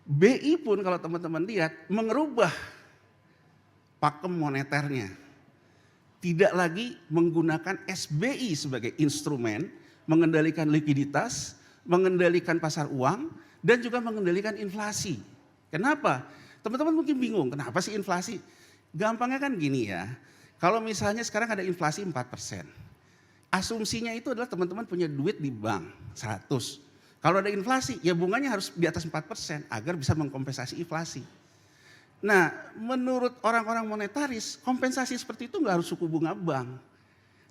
BI pun kalau teman-teman lihat mengerubah pakem moneternya. Tidak lagi menggunakan SBI sebagai instrumen mengendalikan likuiditas, mengendalikan pasar uang dan juga mengendalikan inflasi. Kenapa? Teman-teman mungkin bingung, kenapa sih inflasi? Gampangnya kan gini ya, kalau misalnya sekarang ada inflasi 4%. Asumsinya itu adalah teman-teman punya duit di bank 100. Kalau ada inflasi, ya bunganya harus di atas 4% agar bisa mengkompensasi inflasi. Nah menurut orang-orang monetaris, kompensasi seperti itu nggak harus suku bunga bank.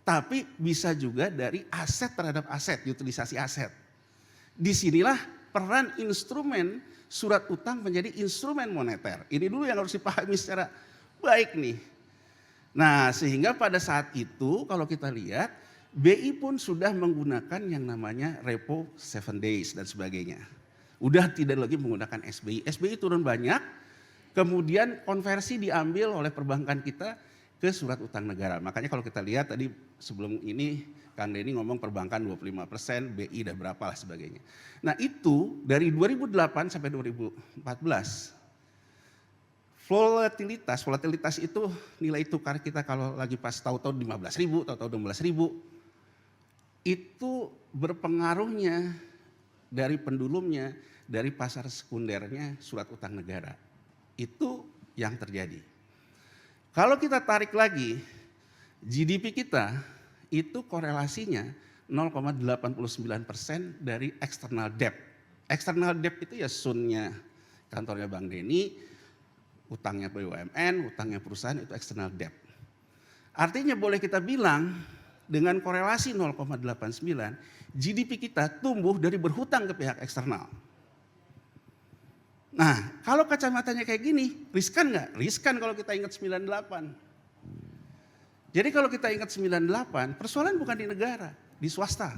Tapi bisa juga dari aset terhadap aset, utilisasi aset. Disinilah peran instrumen surat utang menjadi instrumen moneter. Ini dulu yang harus dipahami secara baik nih. Nah sehingga pada saat itu kalau kita lihat BI pun sudah menggunakan yang namanya repo 7 days dan sebagainya. Udah tidak lagi menggunakan SBI. SBI turun banyak, kemudian konversi diambil oleh perbankan kita ke surat utang negara. Makanya kalau kita lihat tadi sebelum ini Kang Denny ngomong perbankan 25%, BI dan berapa lah sebagainya. Nah itu dari 2008 sampai 2014, volatilitas itu nilai tukar kita kalau lagi pas tahu-tahu 15.000, tahu-tahu 16.000, itu berpengaruhnya dari pendulumnya, dari pasar sekundernya surat utang negara. Itu yang terjadi. Kalau kita tarik lagi, GDP kita itu korelasinya 0,89% dari external debt. External debt itu ya Sun-nya kantornya Bang Denny, utangnya BUMN, utangnya perusahaan itu external debt. Artinya boleh kita bilang dengan korelasi 0,89, GDP kita tumbuh dari berhutang ke pihak eksternal. Nah, kalau kacamatanya kayak gini, riskan nggak? Riskan kalau kita ingat 98. Jadi kalau kita ingat 98, persoalan bukan di negara, di swasta.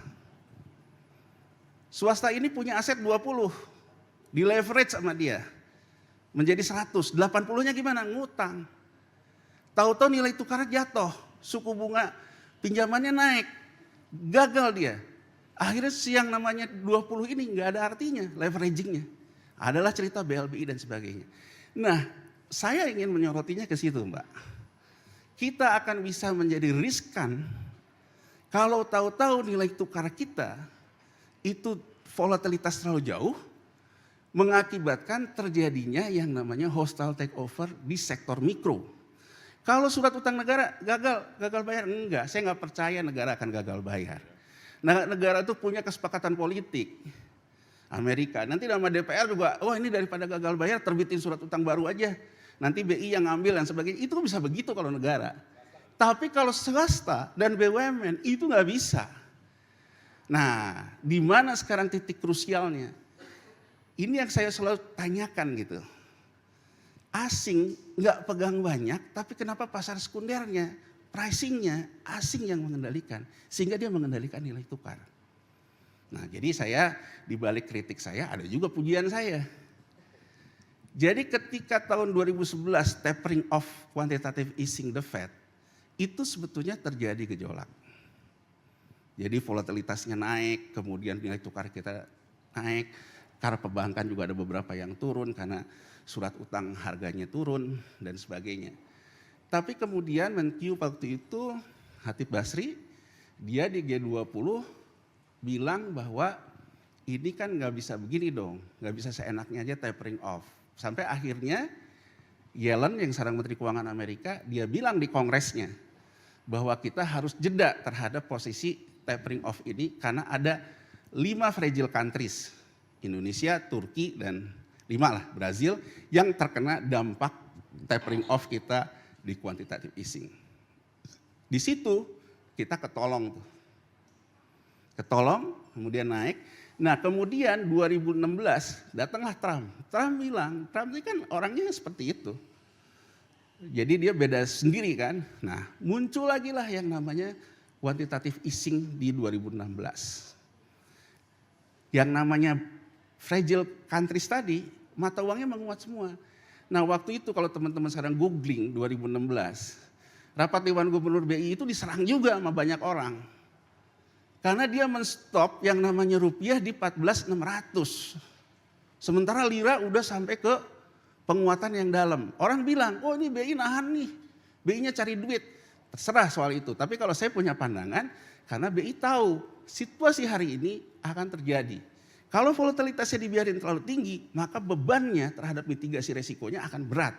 Swasta ini punya aset 20, di leverage sama dia. Menjadi 100, 80-nya gimana? Ngutang. Tahu-tahu nilai tukar jatuh, suku bunga pinjamannya naik, gagal dia. Akhirnya yang namanya 20 ini nggak ada artinya, leveragingnya. Adalah cerita BLBI dan sebagainya. Nah, saya ingin menyorotinya ke situ, Mbak. Kita akan bisa menjadi riskan kalau tahu-tahu nilai tukar kita itu volatilitas terlalu jauh, mengakibatkan terjadinya yang namanya hostile takeover di sektor mikro. Kalau surat utang negara gagal bayar, enggak, saya nggak percaya negara akan gagal bayar. Nah, negara itu punya kesepakatan politik. Amerika, nanti nama DPR juga, wah ini daripada gagal bayar terbitin surat utang baru aja. Nanti BI yang ngambil dan sebagainya, itu bisa begitu kalau negara. Tapi kalau swasta dan BUMN itu nggak bisa. Nah, di mana sekarang titik krusialnya? Ini yang saya selalu tanyakan gitu. Asing nggak pegang banyak, tapi kenapa pasar sekundernya, pricingnya asing yang mengendalikan, sehingga dia mengendalikan nilai tukar. Nah, jadi saya di balik kritik saya ada juga pujian saya. Jadi ketika tahun 2011 tapering off quantitative easing the Fed, itu sebetulnya terjadi gejolak. Jadi volatilitasnya naik, kemudian nilai tukar kita naik, karena perbankan juga ada beberapa yang turun karena surat utang harganya turun dan sebagainya. Tapi kemudian Menkyu waktu itu Hatip Basri, dia di G20 bilang bahwa ini kan nggak bisa begini dong, nggak bisa seenaknya aja tapering off. Sampai akhirnya Yellen yang sekarang Menteri Keuangan Amerika, dia bilang di kongresnya bahwa kita harus jeda terhadap posisi tapering off ini karena ada 5 fragile countries, Indonesia, Turki, dan 5 lah Brazil yang terkena dampak tapering off kita di quantitative easing. Di situ kita ketolong tuh. Ketolong, kemudian naik. Nah kemudian 2016 datanglah Trump. Trump bilang, Trump ini kan orangnya seperti itu. Jadi dia beda sendiri kan. Nah muncul lagi lah yang namanya quantitative easing di 2016. Yang namanya fragile countries tadi, mata uangnya menguat semua. Nah waktu itu kalau teman-teman sekarang googling 2016, rapat Dewan Gubernur BI itu diserang juga sama banyak orang. Karena dia menstop yang namanya rupiah di 14.600. Sementara lira udah sampai ke penguatan yang dalam. Orang bilang, oh ini BI nahan nih, BI-nya cari duit. Terserah soal itu, tapi kalau saya punya pandangan, karena BI tahu situasi hari ini akan terjadi. Kalau volatilitasnya dibiarin terlalu tinggi, maka bebannya terhadap mitigasi resikonya akan berat.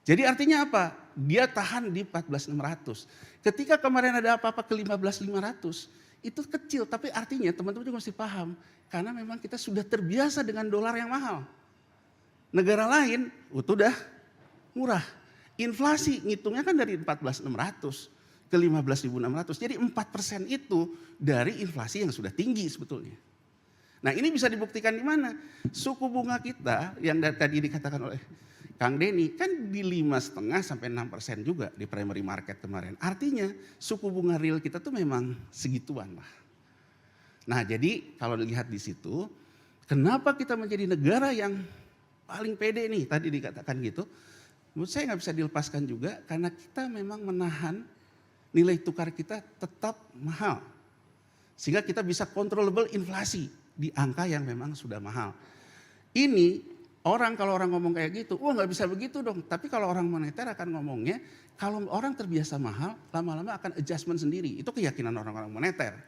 Jadi artinya apa? Dia tahan di 14.600. Ketika kemarin ada apa-apa ke 15.500, itu kecil, tapi artinya teman-teman juga mesti paham, karena memang kita sudah terbiasa dengan dolar yang mahal. Negara lain, udah murah. Inflasi ngitungnya kan dari 14.600 ke 15.600. Jadi 4% itu dari inflasi yang sudah tinggi sebetulnya. Nah ini bisa dibuktikan di mana? Suku bunga kita yang tadi dikatakan oleh Kang Denny kan di 5,5 sampai 6% juga di primary market kemarin. Artinya suku bunga real kita tuh memang segituan lah. Nah jadi kalau dilihat di situ, kenapa kita menjadi negara yang paling pede nih tadi dikatakan gitu. Menurut saya nggak bisa dilepaskan juga karena kita memang menahan nilai tukar kita tetap mahal. Sehingga kita bisa controllable inflasi di angka yang memang sudah mahal. Ini orang kalau orang ngomong kayak gitu, wah nggak bisa begitu dong. Tapi kalau orang moneter akan ngomongnya, kalau orang terbiasa mahal, lama-lama akan adjustment sendiri. Itu keyakinan orang-orang moneter.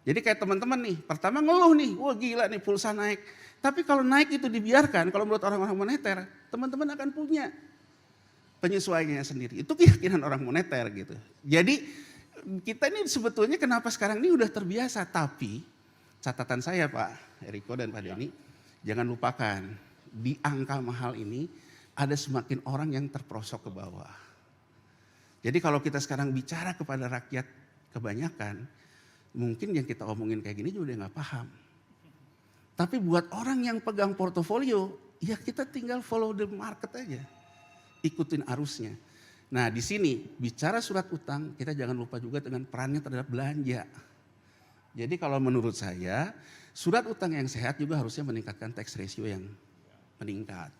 Jadi kayak teman-teman nih, pertama ngeluh nih, wah gila nih pulsa naik. Tapi kalau naik itu dibiarkan, kalau menurut orang-orang moneter, teman-teman akan punya penyesuaiannya sendiri. Itu keyakinan orang moneter gitu. Jadi kita ini sebetulnya kenapa sekarang ini udah terbiasa, tapi catatan saya Pak Eriko dan Pak Denny, jangan lupakan di angka mahal ini ada semakin orang yang terperosok ke bawah. Jadi kalau kita sekarang bicara kepada rakyat kebanyakan, mungkin yang kita omongin kayak gini juga nggak paham. Tapi buat orang yang pegang portofolio, ya kita tinggal follow the market aja, ikutin arusnya. Nah di sini bicara surat utang, kita jangan lupa juga dengan perannya terhadap belanja. Jadi kalau menurut saya, surat utang yang sehat juga harusnya meningkatkan tax ratio yang meningkat.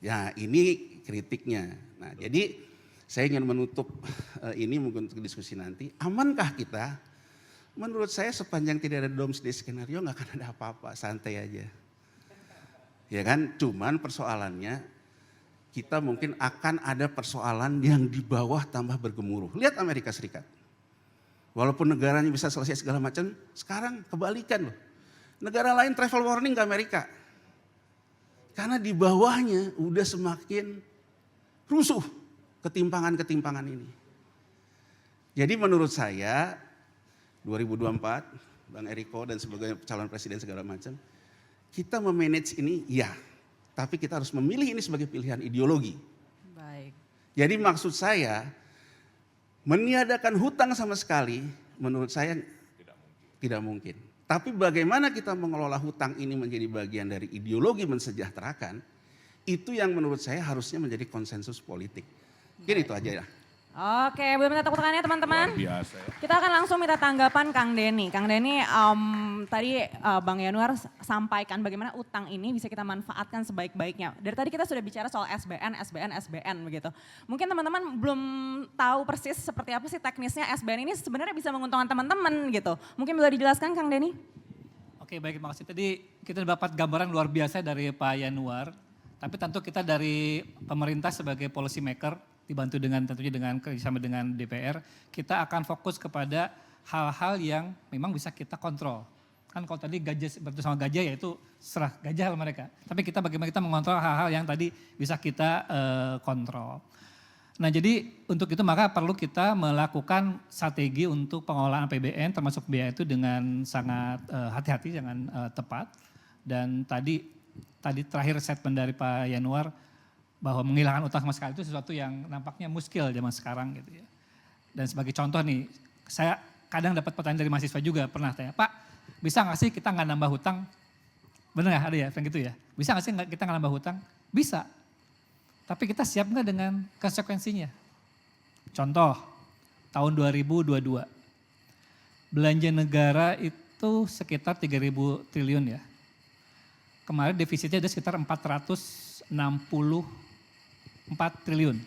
Ya ini kritiknya. Nah jadi saya ingin menutup ini mungkin untuk diskusi nanti. Amankah kita? Menurut saya sepanjang tidak ada doomsday skenario nggak akan ada apa-apa, santai aja. Ya kan, cuman persoalannya kita mungkin akan ada persoalan yang di bawah tambah bergemuruh. Lihat Amerika Serikat. Walaupun negaranya bisa selesai segala macam, sekarang kebalikan loh. Negara lain travel warning ke Amerika. Karena di bawahnya udah semakin rusuh ketimpangan-ketimpangan ini. Jadi menurut saya 2024, Bang Eriko dan sebagai calon presiden segala macam, kita memanage ini ya, tapi kita harus memilih ini sebagai pilihan ideologi. Baik. Jadi maksud saya, meniadakan hutang sama sekali menurut saya tidak mungkin. Tapi bagaimana kita mengelola hutang ini menjadi bagian dari ideologi mensejahterakan, itu yang menurut saya harusnya menjadi konsensus politik. Mungkin itu aja ya. Oke, boleh minta tepuk tangannya teman-teman? Luar biasa ya. Kita akan langsung minta tanggapan Kang Denny. Kang Denny, tadi Bang Yanuar sampaikan bagaimana utang ini bisa kita manfaatkan sebaik-baiknya. Dari tadi kita sudah bicara soal SBN begitu. Mungkin teman-teman belum tahu persis seperti apa sih teknisnya SBN ini sebenarnya bisa menguntungkan teman-teman gitu. Mungkin boleh dijelaskan Kang Denny? Oke, baik, terima kasih. Tadi kita dapat gambaran luar biasa dari Pak Yanuar. Tapi tentu kita dari pemerintah sebagai policy maker, dibantu dengan tentunya dengan kerjasama dengan DPR, kita akan fokus kepada hal-hal yang memang bisa kita kontrol. Kan kalau tadi gajah bersama gajah ya itu serah gajah mereka. Tapi kita bagaimana kita mengontrol hal-hal yang tadi bisa kita kontrol. Nah jadi untuk itu maka perlu kita melakukan strategi untuk pengelolaan APBN termasuk biaya itu dengan sangat hati-hati, jangan tepat. Dan tadi terakhir statement dari Pak Yanuar, bahwa menghilangkan utang sama sekali itu sesuatu yang nampaknya muskil zaman sekarang gitu ya. Dan sebagai contoh nih, saya kadang dapat pertanyaan dari mahasiswa juga pernah tanya, Pak bisa gak sih kita gak nambah hutang? Bener gak ada ya yang gitu ya? Bisa gak sih kita gak nambah hutang? Bisa. Tapi kita siap gak dengan konsekuensinya? Contoh, tahun 2022, belanja negara itu sekitar 3.000 triliun ya. Kemarin defisitnya ada sekitar 464 triliun.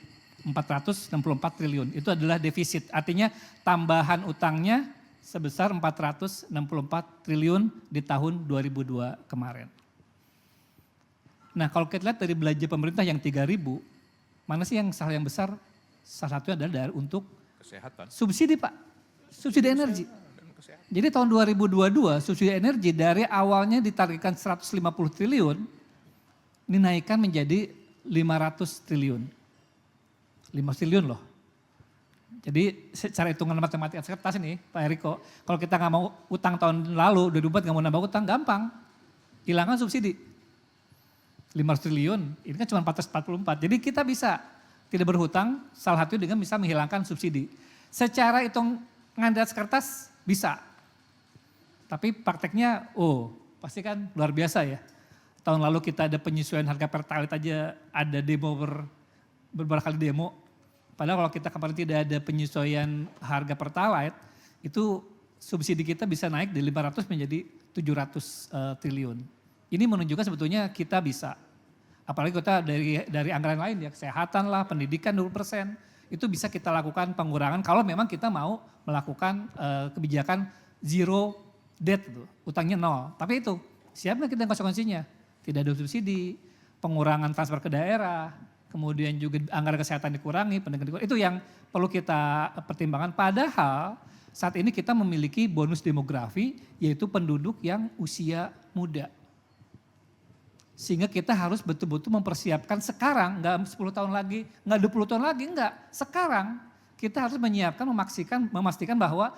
464 triliun. Itu adalah defisit. Artinya tambahan utangnya sebesar 464 triliun di tahun 2002 kemarin. Nah kalau kita lihat dari belanja pemerintah yang 3.000, mana sih yang salah yang besar? Salah satunya adalah untuk Kesehatan. subsidi Pak. Subsidi energi. Jadi tahun 2022 subsidi energi dari awalnya ditargetkan 150 triliun, dinaikkan menjadi 500 triliun. 5 triliun loh. Jadi secara hitungan matematika kertas ini Pak Eriko, kalau kita nggak mau utang tahun lalu, 2004 nggak mau nambah utang, gampang. Hilangkan subsidi. 500 triliun, ini kan cuma 444. Jadi kita bisa tidak berhutang, salah satu dengan bisa menghilangkan subsidi. Secara hitungan di atas kertas bisa. Tapi prakteknya, pasti kan luar biasa ya. Tahun lalu kita ada penyesuaian harga pertalite aja, ada demo beberapa kali demo. Padahal kalau kita kemarin tidak ada penyesuaian harga pertalite, itu subsidi kita bisa naik dari 500 menjadi 700 triliun. Ini menunjukkan sebetulnya kita bisa. Apalagi kita dari anggaran lain ya, kesehatan lah, pendidikan 20%. Itu bisa kita lakukan pengurangan kalau memang kita mau melakukan kebijakan zero debt, utangnya nol. Tapi itu, siap nggak kita konsekuensinya? Tidak ada subsidi, pengurangan transfer ke daerah, kemudian juga anggaran kesehatan dikurangi, pendidikan dikurangi. Itu yang perlu kita pertimbangkan. Padahal saat ini kita memiliki bonus demografi, yaitu penduduk yang usia muda. Sehingga kita harus betul-betul mempersiapkan sekarang, nggak 10 tahun lagi, nggak 20 tahun lagi, nggak. Sekarang kita harus menyiapkan, memastikan bahwa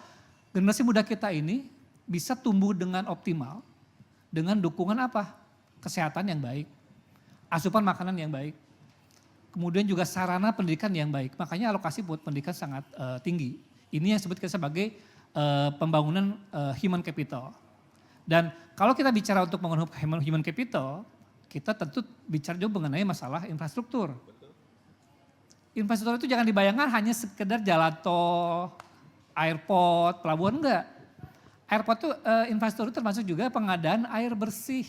generasi muda kita ini bisa tumbuh dengan optimal, dengan dukungan apa? Kesehatan yang baik, asupan makanan yang baik, kemudian juga sarana pendidikan yang baik. Makanya alokasi buat pendidikan sangat tinggi. Ini yang disebut sebagai pembangunan human capital. Dan kalau kita bicara untuk membangun human capital, kita tentu bicara juga mengenai masalah infrastruktur. Infrastruktur itu jangan dibayangkan hanya sekedar jalan tol, airport, pelabuhan, enggak. Airport itu infrastruktur termasuk juga pengadaan air bersih,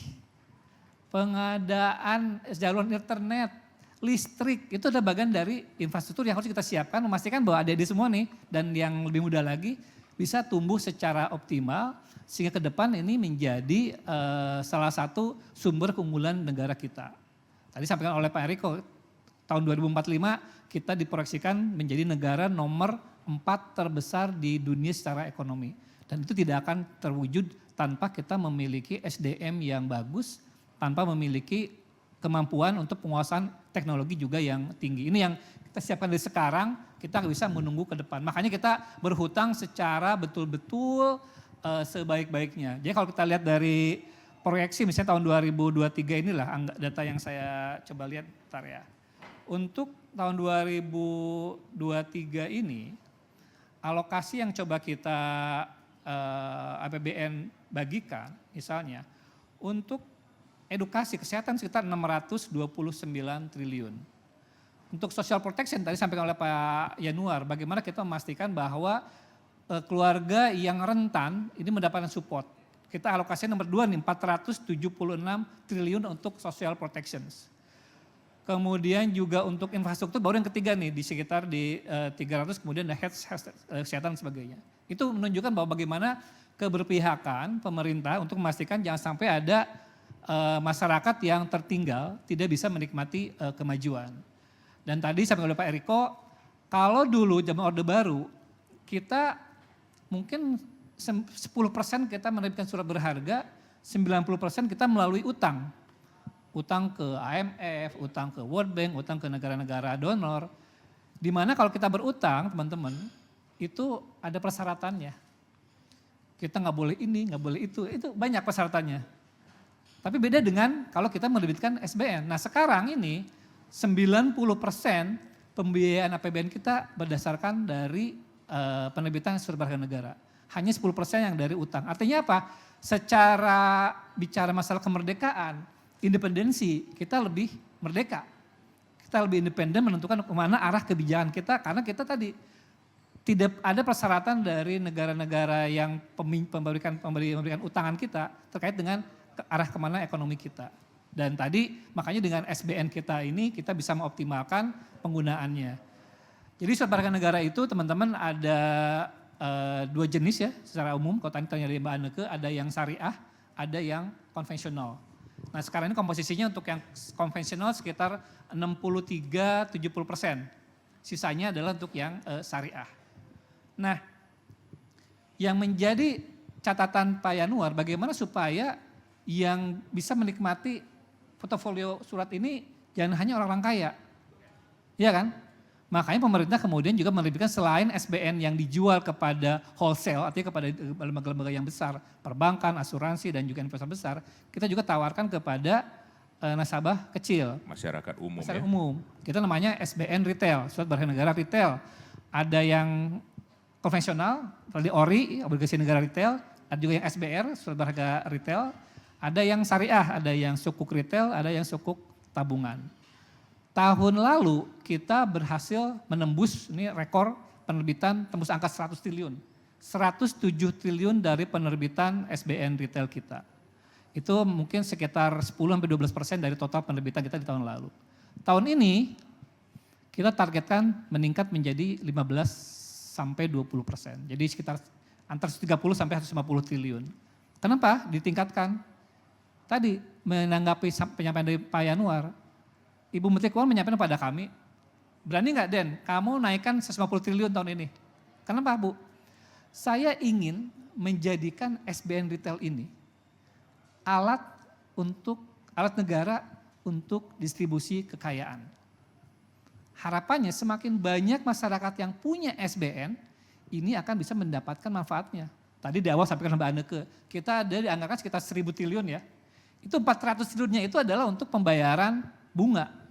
pengadaan jalur internet, listrik, itu adalah bagian dari infrastruktur yang harus kita siapkan, memastikan bahwa adik-adik semua nih dan yang lebih muda lagi bisa tumbuh secara optimal sehingga ke depan ini menjadi salah satu sumber keunggulan negara kita. Tadi sampaikan oleh Pak Eriko, tahun 2045 kita diproyeksikan menjadi negara nomor 4 terbesar di dunia secara ekonomi. Dan itu tidak akan terwujud tanpa kita memiliki SDM yang bagus, tanpa memiliki kemampuan untuk penguasaan teknologi juga yang tinggi. Ini yang kita siapkan dari sekarang, kita bisa menunggu ke depan. Makanya kita berhutang secara betul-betul sebaik-baiknya. Jadi kalau kita lihat dari proyeksi misalnya tahun 2023 inilah data yang saya coba lihat bentar ya. Untuk tahun 2023 ini, alokasi yang coba kita APBN bagikan misalnya, untuk edukasi kesehatan sekitar 629 triliun. Untuk social protection tadi sampaikan oleh Pak Yanuar, bagaimana kita memastikan bahwa keluarga yang rentan ini mendapatkan support. Kita alokasi nomor 2 nih, 476 triliun untuk social protections. Kemudian juga untuk infrastruktur baru yang ketiga nih, di sekitar di 300, kemudian ada health kesehatan dan sebagainya. Itu menunjukkan bahwa bagaimana keberpihakan pemerintah untuk memastikan jangan sampai ada masyarakat yang tertinggal tidak bisa menikmati kemajuan. Dan tadi sampaikan oleh Pak Eriko, kalau dulu zaman Orde Baru, kita mungkin 10% kita menerbitkan surat berharga, 90% kita melalui utang. Utang ke IMF, utang ke World Bank, utang ke negara-negara donor. Dimana kalau kita berutang teman-teman, itu ada persyaratannya. Kita nggak boleh ini, nggak boleh itu banyak persyaratannya. Tapi beda dengan kalau kita menerbitkan SBN. Nah sekarang ini 90% pembiayaan APBN kita berdasarkan dari penerbitan surat berharga negara. Hanya 10% yang dari utang. Artinya apa? Secara bicara masalah kemerdekaan, independensi, kita lebih merdeka. Kita lebih independen menentukan kemana arah kebijakan kita, karena kita tadi tidak ada persyaratan dari negara-negara yang memberikan utangan kita terkait dengan arah kemana ekonomi kita. Dan tadi makanya dengan SBN kita ini kita bisa mengoptimalkan penggunaannya. Jadi surat berharga negara itu teman-teman ada 2 jenis ya secara umum. Kalau tadi tanya dari Mbak Anneke, ada yang syariah, ada yang konvensional. Nah sekarang ini komposisinya untuk yang konvensional sekitar 63-70%. Sisanya adalah untuk yang syariah. Nah yang menjadi catatan Pak Yanuar bagaimana supaya yang bisa menikmati portofolio surat ini jangan hanya orang-orang kaya. Iya kan? Makanya pemerintah kemudian juga menerbitkan selain SBN yang dijual kepada wholesale, artinya kepada lembaga-lembaga yang besar, perbankan, asuransi, dan juga investor besar, kita juga tawarkan kepada nasabah kecil. Masyarakat umum. Masyarakat umum. Kita namanya SBN retail, surat berharga negara retail. Ada yang konvensional, seperti ORI, obligasi negara retail, ada juga yang SBR, surat berharga retail, ada yang syariah, ada yang sukuk retail, ada yang sukuk tabungan. Tahun lalu kita berhasil menembus, ini rekor penerbitan tembus angka 100 triliun. 107 triliun dari penerbitan SBN retail kita. Itu mungkin sekitar 10-12% dari total penerbitan kita di tahun lalu. Tahun ini kita targetkan meningkat menjadi 15-20%. Jadi sekitar antara 130 sampai 150 triliun. Kenapa ditingkatkan? Tadi menanggapi penyampaian dari Pak Yanuar, Ibu Menteri Keuangan menyampaikan pada kami, berani nggak Den, kamu naikkan 150 triliun tahun ini. Kenapa Bu? Saya ingin menjadikan SBN retail ini alat negara untuk distribusi kekayaan. Harapannya semakin banyak masyarakat yang punya SBN, ini akan bisa mendapatkan manfaatnya. Tadi di awal sampaikan Mbak Anneke, kita ada dianggarkan sekitar 1.000 triliun ya. Itu 400 triliunnya itu adalah untuk pembayaran bunga.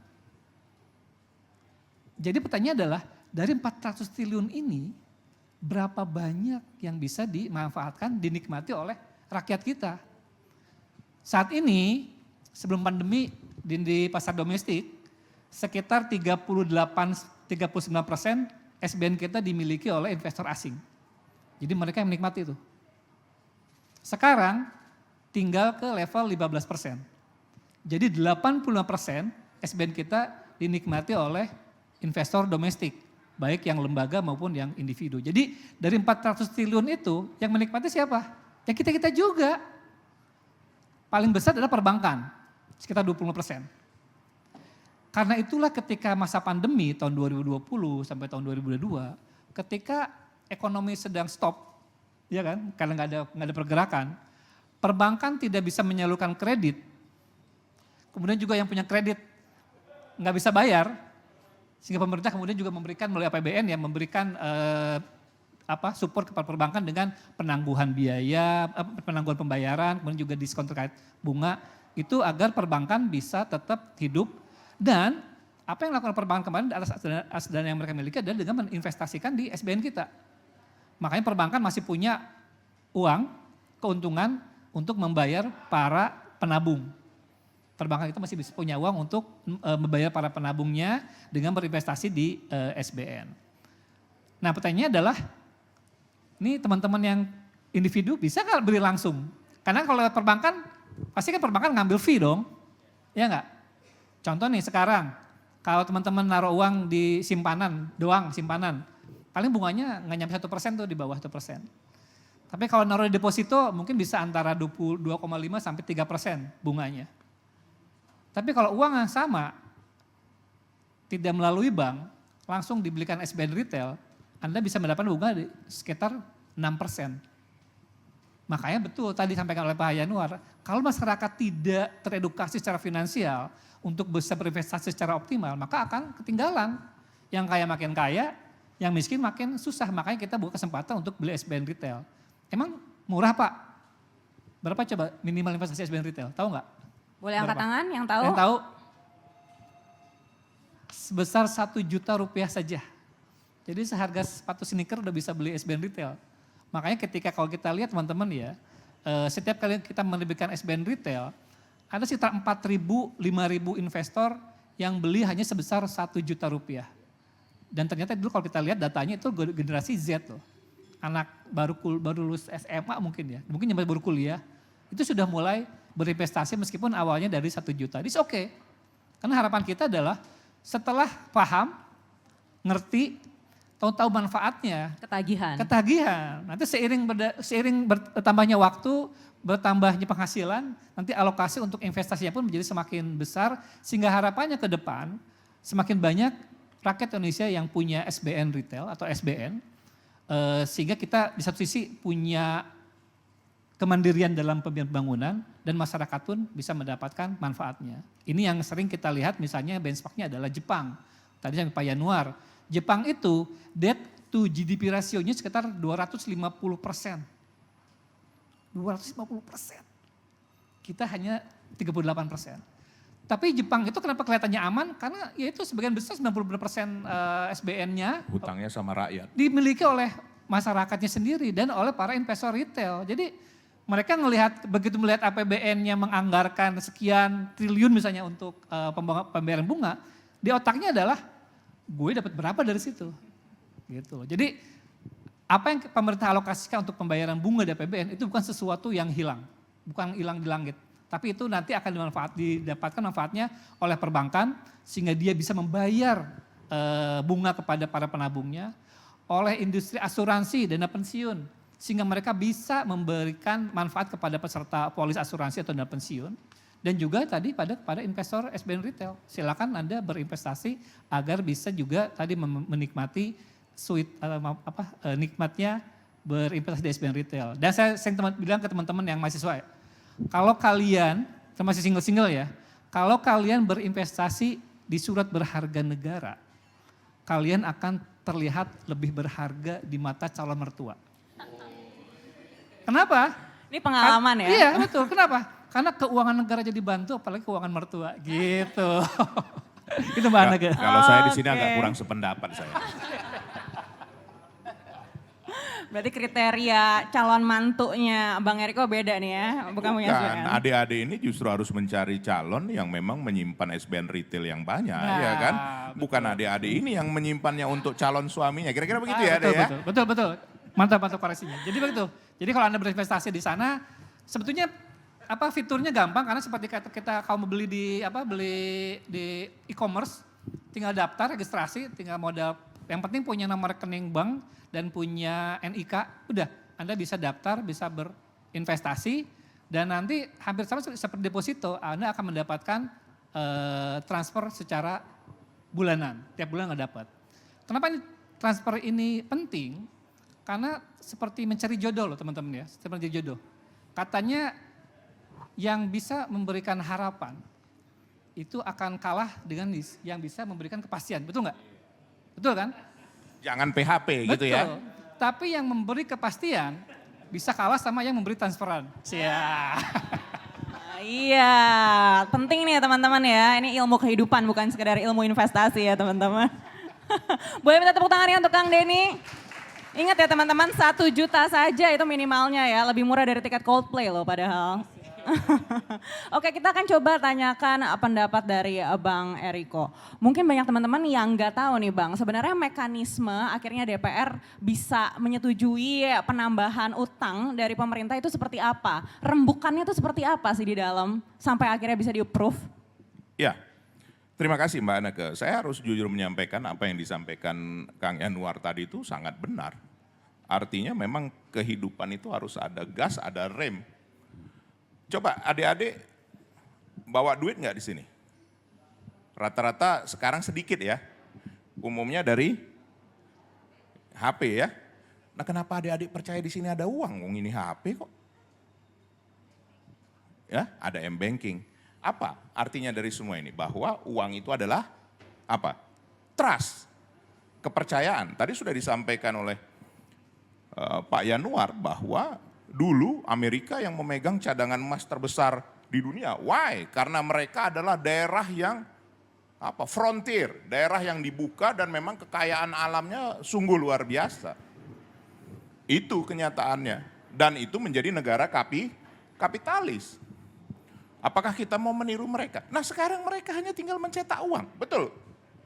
Jadi pertanyaannya adalah dari 400 triliun ini berapa banyak yang bisa dimanfaatkan, dinikmati oleh rakyat kita. Saat ini sebelum pandemi di pasar domestik sekitar 39% SBN kita dimiliki oleh investor asing. Jadi mereka yang menikmati itu. Sekarang tinggal ke level 15%. Jadi 85% SBN kita dinikmati oleh investor domestik, baik yang lembaga maupun yang individu. Jadi dari 400 triliun itu yang menikmati siapa? Ya kita-kita juga. Paling besar adalah perbankan, sekitar 20%. Karena itulah ketika masa pandemi tahun 2020 sampai tahun 2022, ketika ekonomi sedang stop, ya kan, karena nggak ada pergerakan, perbankan tidak bisa menyalurkan kredit, kemudian juga yang punya kredit nggak bisa bayar, Sehingga pemerintah kemudian juga memberikan melalui APBN ya, memberikan support kepada perbankan dengan penangguhan biaya, penangguhan pembayaran, kemudian juga diskon terkait bunga, itu agar perbankan bisa tetap hidup. Dan apa yang dilakukan perbankan kemarin atas dana yang mereka miliki adalah dengan menginvestasikan di SBN kita. Makanya perbankan masih punya uang, keuntungan untuk membayar para penabung. Perbankan itu masih bisa punya uang untuk membayar para penabungnya dengan berinvestasi di SBN. Nah pertanyaannya adalah, ini teman-teman yang individu bisa nggak beli langsung? Karena kalau lewat perbankan, pasti kan perbankan ngambil fee dong, ya nggak? Contoh nih sekarang, kalau teman-teman naruh uang di simpanan, simpanan, paling bunganya nggak nyampe 1% tuh, di bawah 1%. Tapi kalau naruh di deposito mungkin bisa antara 2,5 sampai 3% bunganya. Tapi kalau uang yang sama, tidak melalui bank, langsung dibelikan SBN retail, Anda bisa mendapatkan bunga sekitar 6%. Makanya betul tadi disampaikan oleh Pak Yanuar, kalau masyarakat tidak teredukasi secara finansial untuk bisa berinvestasi secara optimal, maka akan ketinggalan. Yang kaya makin kaya, yang miskin makin susah. Makanya kita buka kesempatan untuk beli SBN retail. Emang murah Pak? Berapa coba minimal investasi SBN retail? Tahu nggak? Boleh angkat tangan yang tahu? Yang tahu? Sebesar 1 juta rupiah saja. Jadi seharga sepatu sneaker udah bisa beli SBN retail. Makanya ketika kalau kita lihat teman-teman ya, setiap kali kita menerbitkan SBN retail, ada sekitar 4.000, 5.000 investor yang beli hanya sebesar 1 juta rupiah. Dan ternyata dulu kalau kita lihat datanya itu generasi Z loh. Anak baru lulus SMA mungkin ya, mungkin yang baru kuliah, itu sudah mulai berinvestasi meskipun awalnya dari 1 juta. It's okay. Karena harapan kita adalah setelah paham, ngerti, tahu manfaatnya. Ketagihan. Nanti seiring bertambahnya waktu, bertambahnya penghasilan, nanti alokasi untuk investasinya pun menjadi semakin besar. Sehingga harapannya ke depan, semakin banyak rakyat Indonesia yang punya SBN retail atau SBN. Sehingga kita di satu sisi punya kemandirian dalam pembangunan dan masyarakat pun bisa mendapatkan manfaatnya. Ini yang sering kita lihat misalnya benchmarknya adalah Jepang. Tadi yang Pak Yanuar, Jepang itu debt to GDP rasionya sekitar 250%. 250%. Kita hanya 38%. Tapi Jepang itu kenapa kelihatannya aman? Karena ya itu sebagian besar 90% SBN-nya Hutangnya sama rakyat. dimiliki oleh masyarakatnya sendiri dan oleh para investor retail. Jadi mereka begitu melihat APBN-nya menganggarkan sekian triliun misalnya untuk pembayaran bunga, di otaknya adalah gue dapat berapa dari situ. Gitu. Jadi apa yang pemerintah alokasikan untuk pembayaran bunga di APBN itu bukan sesuatu yang hilang, bukan hilang di langit. Tapi itu nanti akan didapatkan manfaatnya oleh perbankan sehingga dia bisa membayar bunga kepada para penabungnya, oleh industri asuransi, dana pensiun, sehingga mereka bisa memberikan manfaat kepada peserta polis asuransi atau dana pensiun, dan juga tadi pada investor SBN retail. Silakan Anda berinvestasi agar bisa juga tadi menikmati nikmatnya berinvestasi di SBN retail. Dan saya bilang ke teman-teman yang mahasiswa, kalau kalian, masih single-single ya, kalau kalian berinvestasi di surat berharga negara, kalian akan terlihat lebih berharga di mata calon mertua. Kenapa? Ini pengalaman ya? Iya betul, kenapa? Karena keuangan negara jadi bantu, apalagi keuangan mertua, gitu. Itu Mbak Anega. Kalau saya di sini agak kurang sependapat saya. Berarti kriteria calon mantunya Bang Eriko beda nih ya, bukan punya Kan SBN. adik-adik ini justru harus mencari calon yang memang menyimpan SBN retail yang banyak, ya kan? Bukan adik-adik ini yang menyimpannya untuk calon suaminya. Kira-kira begitu ya, Ade ya? Betul. Mantap koreksinya. Jadi begitu. Jadi kalau Anda berinvestasi di sana, sebetulnya fiturnya gampang karena seperti kita kalau beli di e-commerce, tinggal daftar, registrasi, tinggal modal. Yang penting punya nomor rekening bank dan punya NIK, udah Anda bisa daftar, bisa berinvestasi dan nanti hampir sama seperti deposito, Anda akan mendapatkan transfer secara bulanan, tiap bulan nggak dapat. Kenapa transfer ini penting? Karena seperti mencari jodoh loh teman-teman ya, seperti jodoh. Katanya yang bisa memberikan harapan itu akan kalah dengan yang bisa memberikan kepastian, betul nggak? Betul kan? Jangan PHP gitu ya. Betul. Tapi yang memberi kepastian bisa kalah sama yang memberi transferan. Iya, penting nih teman-teman ya. Ini ilmu kehidupan bukan sekedar ilmu investasi ya teman-teman. Boleh minta tepuk tangannya untuk Kang Denny. Ingat ya teman-teman, 1 juta saja itu minimalnya ya. Lebih murah dari tiket Coldplay loh padahal. Oke, kita akan coba tanyakan pendapat dari Bang Eriko. Mungkin banyak teman-teman yang nggak tahu nih Bang, sebenarnya mekanisme akhirnya DPR bisa menyetujui penambahan utang dari pemerintah itu seperti apa? Rembukannya itu seperti apa sih di dalam sampai akhirnya bisa di-approve? Ya, terima kasih Mbak Aneke. Saya harus jujur menyampaikan apa yang disampaikan Kang Yanuar tadi itu sangat benar. Artinya memang kehidupan itu harus ada gas, ada rem. Coba adik-adik bawa duit nggak di sini? Rata-rata sekarang sedikit ya. Umumnya dari HP ya. Nah kenapa adik-adik percaya di sini ada uang? Wong ini HP kok. Ya, ada M-banking. Apa artinya dari semua ini? Bahwa uang itu adalah apa? Trust, kepercayaan. Tadi sudah disampaikan oleh Pak Yanuar bahwa dulu Amerika yang memegang cadangan emas terbesar di dunia. Why? Karena mereka adalah daerah yang frontier, daerah yang dibuka dan memang kekayaan alamnya sungguh luar biasa. Itu kenyataannya. Dan itu menjadi negara kapitalis. Apakah kita mau meniru mereka? Nah sekarang mereka hanya tinggal mencetak uang. Betul,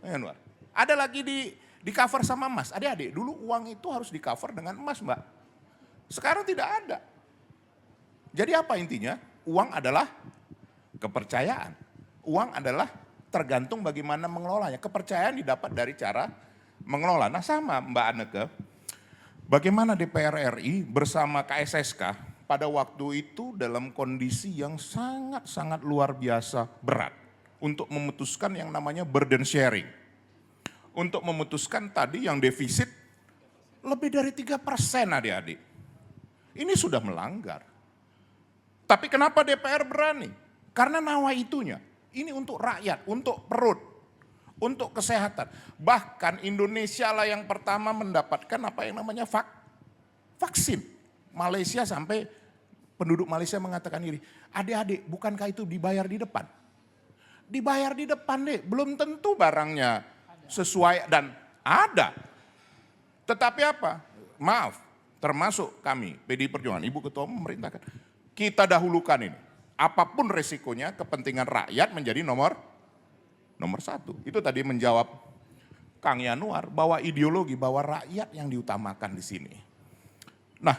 Yanuar. Ada lagi di cover sama emas. Adik-adik, dulu uang itu harus di cover dengan emas, Mbak. Sekarang tidak ada. Jadi apa intinya? Uang adalah kepercayaan. Uang adalah tergantung bagaimana mengelolanya. Kepercayaan didapat dari cara mengelola. Nah sama Mbak Aneke, bagaimana DPR RI bersama KSSK pada waktu itu dalam kondisi yang sangat-sangat luar biasa berat. Untuk memutuskan yang namanya burden sharing. Untuk memutuskan tadi yang defisit lebih dari 3% adik-adik. Ini sudah melanggar. Tapi kenapa DPR berani? Karena nawaitunya. Ini untuk rakyat, untuk perut, untuk kesehatan. Bahkan Indonesia lah yang pertama mendapatkan apa yang namanya vaksin. Malaysia sampai penduduk Malaysia mengatakan ini, adik-adik bukankah itu dibayar di depan? Dibayar di depan deh, belum tentu barangnya sesuai dan ada. Tetapi apa? Maaf. Termasuk kami, PDI Perjuangan, Ibu Ketua Umum memerintahkan, kita dahulukan ini. Apapun resikonya, kepentingan rakyat menjadi nomor 1. Itu tadi menjawab Kang Yanuar, bahwa ideologi, bahwa rakyat yang diutamakan di sini. Nah,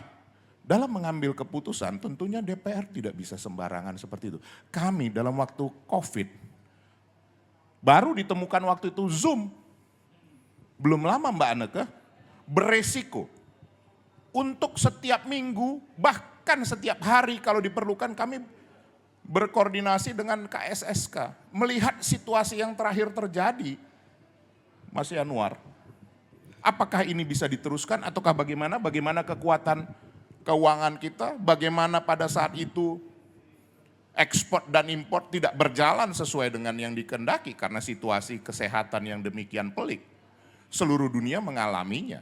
dalam mengambil keputusan tentunya DPR tidak bisa sembarangan seperti itu. Kami dalam waktu COVID, baru ditemukan waktu itu Zoom. Belum lama Mbak Aneke, beresiko. Untuk setiap minggu, bahkan setiap hari kalau diperlukan kami berkoordinasi dengan KSSK. Melihat situasi yang terakhir terjadi, Mas Yanuar. Apakah ini bisa diteruskan ataukah bagaimana? Bagaimana kekuatan keuangan kita? Bagaimana pada saat itu ekspor dan impor tidak berjalan sesuai dengan yang dikehendaki karena situasi kesehatan yang demikian pelik. Seluruh dunia mengalaminya.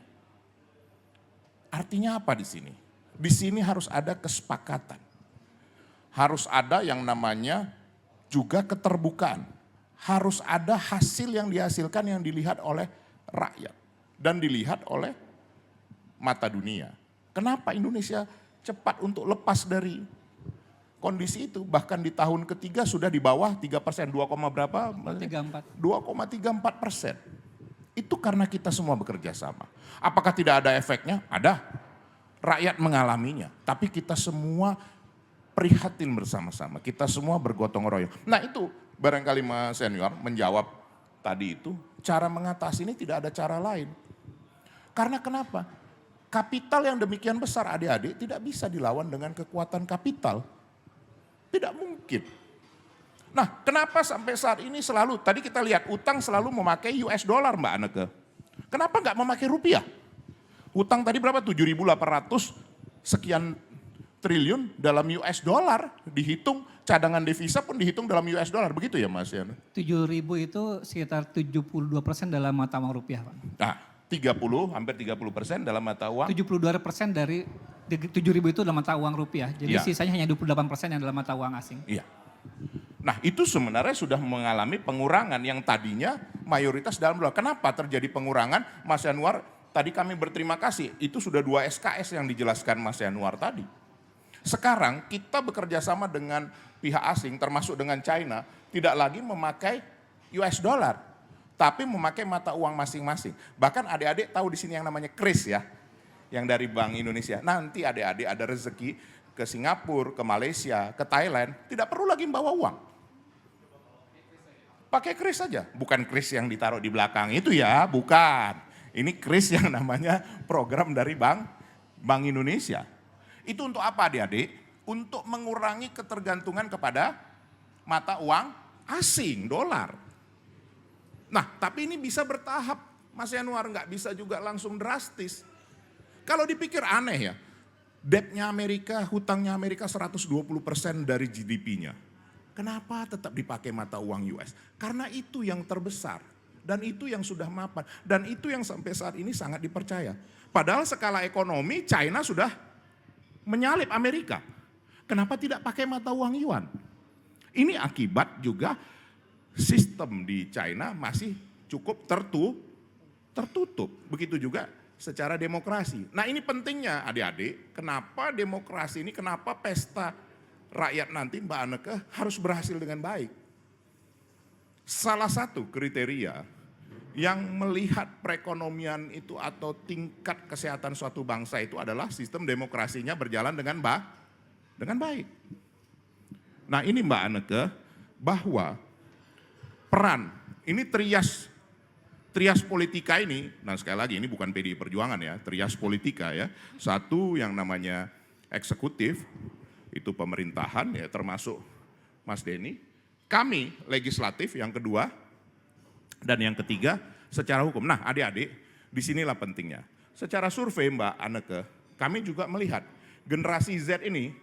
Artinya apa di sini? Di sini harus ada kesepakatan. Harus ada yang namanya juga keterbukaan. Harus ada hasil yang dihasilkan yang dilihat oleh rakyat. Dan dilihat oleh mata dunia. Kenapa Indonesia cepat untuk lepas dari kondisi itu? Bahkan di tahun ketiga sudah di bawah 3%, 2, berapa? 2,34%. Itu karena kita semua bekerja sama. Apakah tidak ada efeknya? Ada. Rakyat mengalaminya. Tapi kita semua prihatin bersama-sama. Kita semua bergotong royong. Nah itu barangkali Mas Senior menjawab tadi itu. Cara mengatasi ini tidak ada cara lain. Karena kenapa? Kapital yang demikian besar adik-adik tidak bisa dilawan dengan kekuatan kapital. Tidak mungkin. Nah, kenapa sampai saat ini selalu, tadi kita lihat utang selalu memakai US dollar Mbak Aneke. Kenapa nggak memakai rupiah? Utang tadi berapa? 7.800 sekian triliun dalam US dollar, dihitung cadangan devisa pun dihitung dalam US dollar, begitu ya Mas Yan? 7.000 itu sekitar 72% dalam mata uang rupiah, Pak. Nah, 30, hampir 30% dalam mata uang. 72% dari 7.000 itu dalam mata uang rupiah. Jadi Iya. sisanya hanya 28% yang dalam mata uang asing. Iya. Nah itu sebenarnya sudah mengalami pengurangan yang tadinya mayoritas dalam dolar. Kenapa terjadi pengurangan? Mas Yanuar, tadi kami berterima kasih. Itu sudah 2 SKS yang dijelaskan Mas Yanuar tadi. Sekarang kita bekerja sama dengan pihak asing termasuk dengan China. Tidak lagi memakai US dollar. Tapi memakai mata uang masing-masing. Bahkan adik-adik tahu di sini yang namanya KRIS ya. Yang dari Bank Indonesia. Nanti adik-adik ada rezeki ke Singapura, ke Malaysia, ke Thailand. Tidak perlu lagi membawa uang. Pakai kris saja, bukan kris yang ditaruh di belakang itu ya, bukan. Ini kris yang namanya program dari Bank Indonesia. Itu untuk apa adik-adik? Untuk mengurangi ketergantungan kepada mata uang asing, dolar. Nah tapi ini bisa bertahap, Mas Yanuar, nggak bisa juga langsung drastis. Kalau dipikir aneh ya, debt-nya Amerika, hutangnya Amerika 120% dari GDP-nya. Kenapa tetap dipakai mata uang US? Karena itu yang terbesar. Dan itu yang sudah mapan. Dan itu yang sampai saat ini sangat dipercaya. Padahal skala ekonomi China sudah menyalip Amerika. Kenapa tidak pakai mata uang yuan? Ini akibat juga sistem di China masih cukup tertutup. Begitu juga secara demokrasi. Nah ini pentingnya adik-adik, kenapa demokrasi ini, kenapa pesta rakyat nanti Mbak Anneke harus berhasil dengan baik. Salah satu kriteria yang melihat perekonomian itu atau tingkat kesehatan suatu bangsa itu adalah sistem demokrasinya berjalan dengan baik. Nah ini Mbak Anneke, bahwa peran, ini trias politika ini, nah sekali lagi ini bukan PDI Perjuangan ya, trias politika ya. Satu yang namanya eksekutif, itu pemerintahan ya termasuk Mas Denny. Kami legislatif yang kedua, dan yang ketiga secara hukum. Nah adik-adik, disinilah pentingnya. Secara survei Mbak Anneke, kami juga melihat generasi Z ini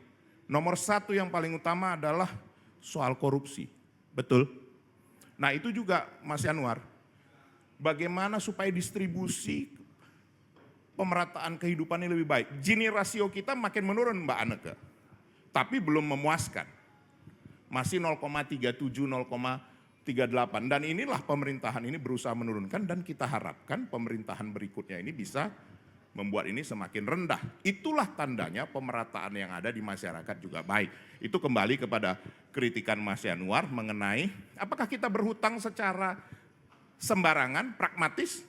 nomor 1 yang paling utama adalah soal korupsi. Betul? Nah itu juga Mas Yanuar, bagaimana supaya distribusi pemerataan kehidupan ini lebih baik. Gini rasio kita makin menurun Mbak Anneke, tapi belum memuaskan. Masih 0,37, 0,38. Dan inilah pemerintahan ini berusaha menurunkan dan kita harapkan pemerintahan berikutnya ini bisa membuat ini semakin rendah. Itulah tandanya pemerataan yang ada di masyarakat juga baik. Itu kembali kepada kritikan Mas Yanuar mengenai apakah kita berhutang secara sembarangan, pragmatis?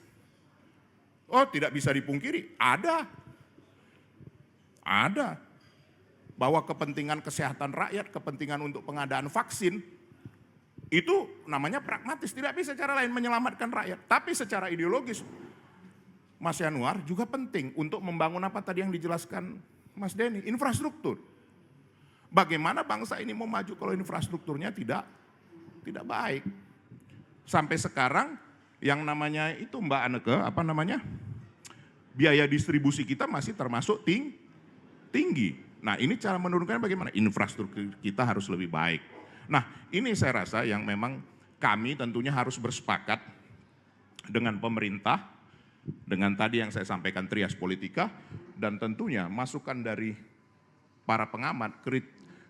Oh tidak bisa dipungkiri, ada. Bahwa kepentingan kesehatan rakyat, kepentingan untuk pengadaan vaksin, itu namanya pragmatis, tidak bisa cara lain menyelamatkan rakyat. Tapi secara ideologis, Mas Yanuar juga penting untuk membangun apa tadi yang dijelaskan Mas Denny, infrastruktur. Bagaimana bangsa ini mau maju kalau infrastrukturnya tidak baik. Sampai sekarang yang namanya itu Mbak Anneke, biaya distribusi kita masih termasuk tinggi. Nah ini cara menurunkannya bagaimana? Infrastruktur kita harus lebih baik. Nah ini saya rasa yang memang kami tentunya harus bersepakat dengan pemerintah, dengan tadi yang saya sampaikan trias politika, dan tentunya masukan dari para pengamat,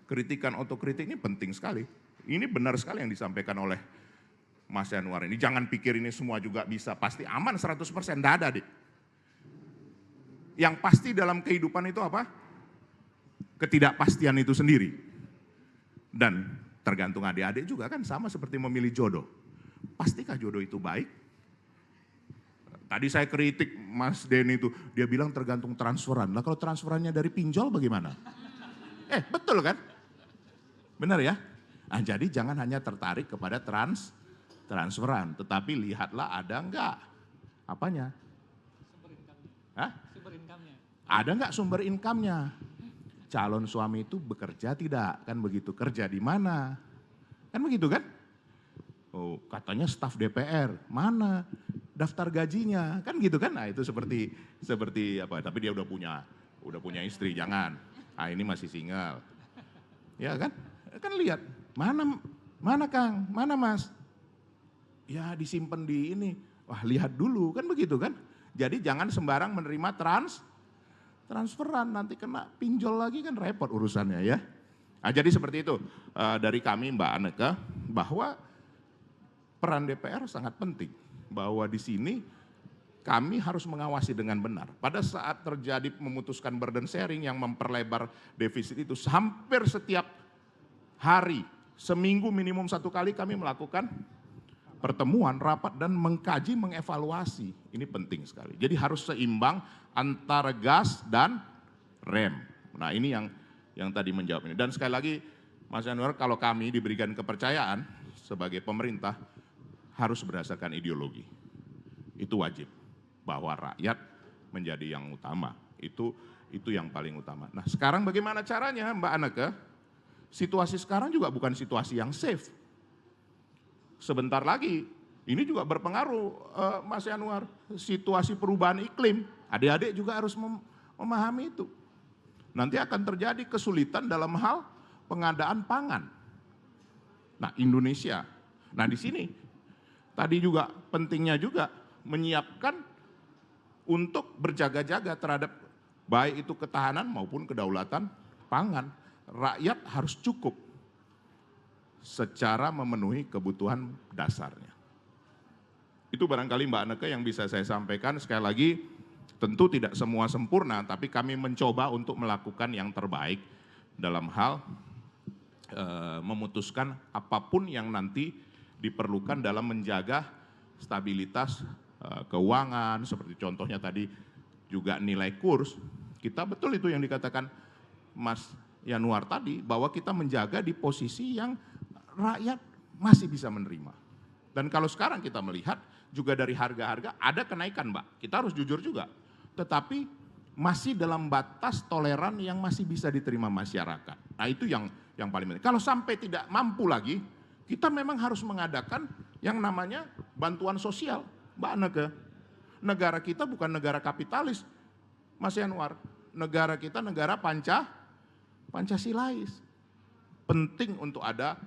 kritikan otokritik ini penting sekali. Ini benar sekali yang disampaikan oleh Mas Yanuar ini. Jangan pikir ini semua juga bisa pasti aman 100%, tidak ada. Yang pasti dalam kehidupan itu apa? Ketidakpastian itu sendiri. Dan tergantung adik-adik juga kan sama seperti memilih jodoh. Pastikah jodoh itu baik? Tadi saya kritik Mas Denny itu, dia bilang tergantung transferan. Nah kalau transferannya dari pinjol bagaimana? Betul kan? Benar ya? Nah, jadi jangan hanya tertarik kepada transferan, tetapi lihatlah ada enggak apanya? Sumber income-nya. Ada enggak sumber income-nya? Calon suami itu bekerja tidak? Kan begitu, kerja di mana? Kan begitu kan? Oh, katanya staf DPR, mana? Daftar gajinya, kan gitu kan? Nah itu seperti apa? Tapi dia udah punya istri, jangan. Ah ini masih single. Ya kan? Kan lihat, mana Kang, mana Mas? Ya disimpan di ini. Wah lihat dulu, kan begitu kan? Jadi jangan sembarang menerima transferan, nanti kena pinjol lagi kan repot urusannya ya. Nah, jadi seperti itu dari kami Mbak Anneke, bahwa peran DPR sangat penting. Bahwa di sini kami harus mengawasi dengan benar. Pada saat terjadi memutuskan burden sharing yang memperlebar defisit itu, hampir setiap hari, seminggu minimum 1 kali kami melakukan pertemuan, rapat, dan mengkaji, mengevaluasi. Ini penting sekali. Jadi harus seimbang antara gas dan rem. Nah ini yang tadi menjawab ini. Dan sekali lagi Mas Yanuar, kalau kami diberikan kepercayaan sebagai pemerintah, harus berdasarkan ideologi. Itu wajib. Bahwa rakyat menjadi yang utama. Itu yang paling utama. Nah sekarang bagaimana caranya Mbak Anneke? Situasi sekarang juga bukan situasi yang safe. Sebentar lagi, ini juga berpengaruh Mas Yanuar. Situasi perubahan iklim, adik-adik juga harus memahami itu. Nanti akan terjadi kesulitan dalam hal pengadaan pangan. Nah Indonesia, nah di sini tadi juga pentingnya juga menyiapkan untuk berjaga-jaga terhadap baik itu ketahanan maupun kedaulatan pangan. Rakyat harus cukup secara memenuhi kebutuhan dasarnya. Itu barangkali Mbak Anneke yang bisa saya sampaikan. Sekali lagi tentu tidak semua sempurna, tapi kami mencoba untuk melakukan yang terbaik dalam hal memutuskan apapun yang nanti diperlukan dalam menjaga stabilitas keuangan, seperti contohnya tadi juga nilai kurs. Kita betul itu yang dikatakan Mas Yanuar tadi, bahwa kita menjaga di posisi yang rakyat masih bisa menerima. Dan kalau sekarang kita melihat juga dari harga-harga ada kenaikan Mbak, kita harus jujur juga. Tetapi masih dalam batas toleran yang masih bisa diterima masyarakat. Nah itu yang paling penting. Kalau sampai tidak mampu lagi, kita memang harus mengadakan yang namanya bantuan sosial. Mbak Anneke, negara kita bukan negara kapitalis, Mas Yanuar. Negara kita negara Pancasilais. Penting untuk ada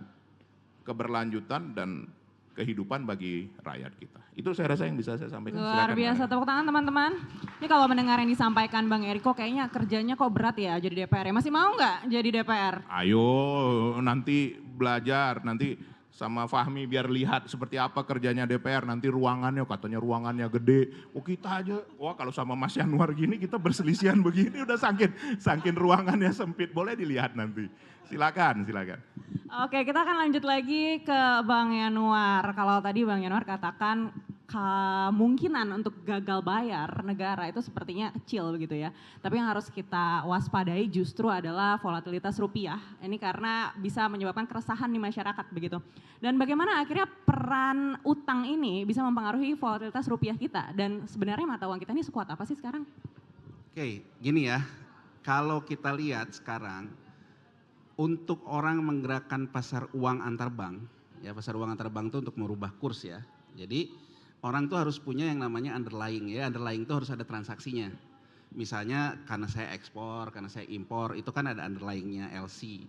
keberlanjutan dan kehidupan bagi rakyat kita. Itu saya rasa yang bisa saya sampaikan. Luar biasa, tepuk tangan teman-teman. Ini kalau mendengar yang disampaikan Bang Eriko, kayaknya kerjanya kok berat ya jadi DPR. Masih mau nggak jadi DPR? Ayo nanti belajar, nanti sama Fahmi biar lihat seperti apa kerjanya DPR. Nanti ruangannya, katanya ruangannya gede. Oh kita aja, wah kalau sama Mas Yanuar gini kita berselisihan begini udah saking ruangannya sempit. Boleh dilihat nanti. Silakan. Oke, kita akan lanjut lagi ke Bang Yanuar. Kalau tadi Bang Yanuar katakan kemungkinan untuk gagal bayar negara itu sepertinya kecil begitu ya. Tapi yang harus kita waspadai justru adalah volatilitas rupiah. Ini karena bisa menyebabkan keresahan di masyarakat begitu. Dan bagaimana akhirnya peran utang ini bisa mempengaruhi volatilitas rupiah kita. Dan sebenarnya mata uang kita ini sekuat apa sih sekarang? Oke, gini ya. Kalau kita lihat sekarang, untuk orang menggerakkan pasar uang antar bank, ya pasar uang antar bank itu untuk merubah kurs ya. Jadi orang tuh harus punya yang namanya underlying ya. Underlying itu harus ada transaksinya. Misalnya karena saya ekspor, karena saya impor, itu kan ada underlyingnya LC.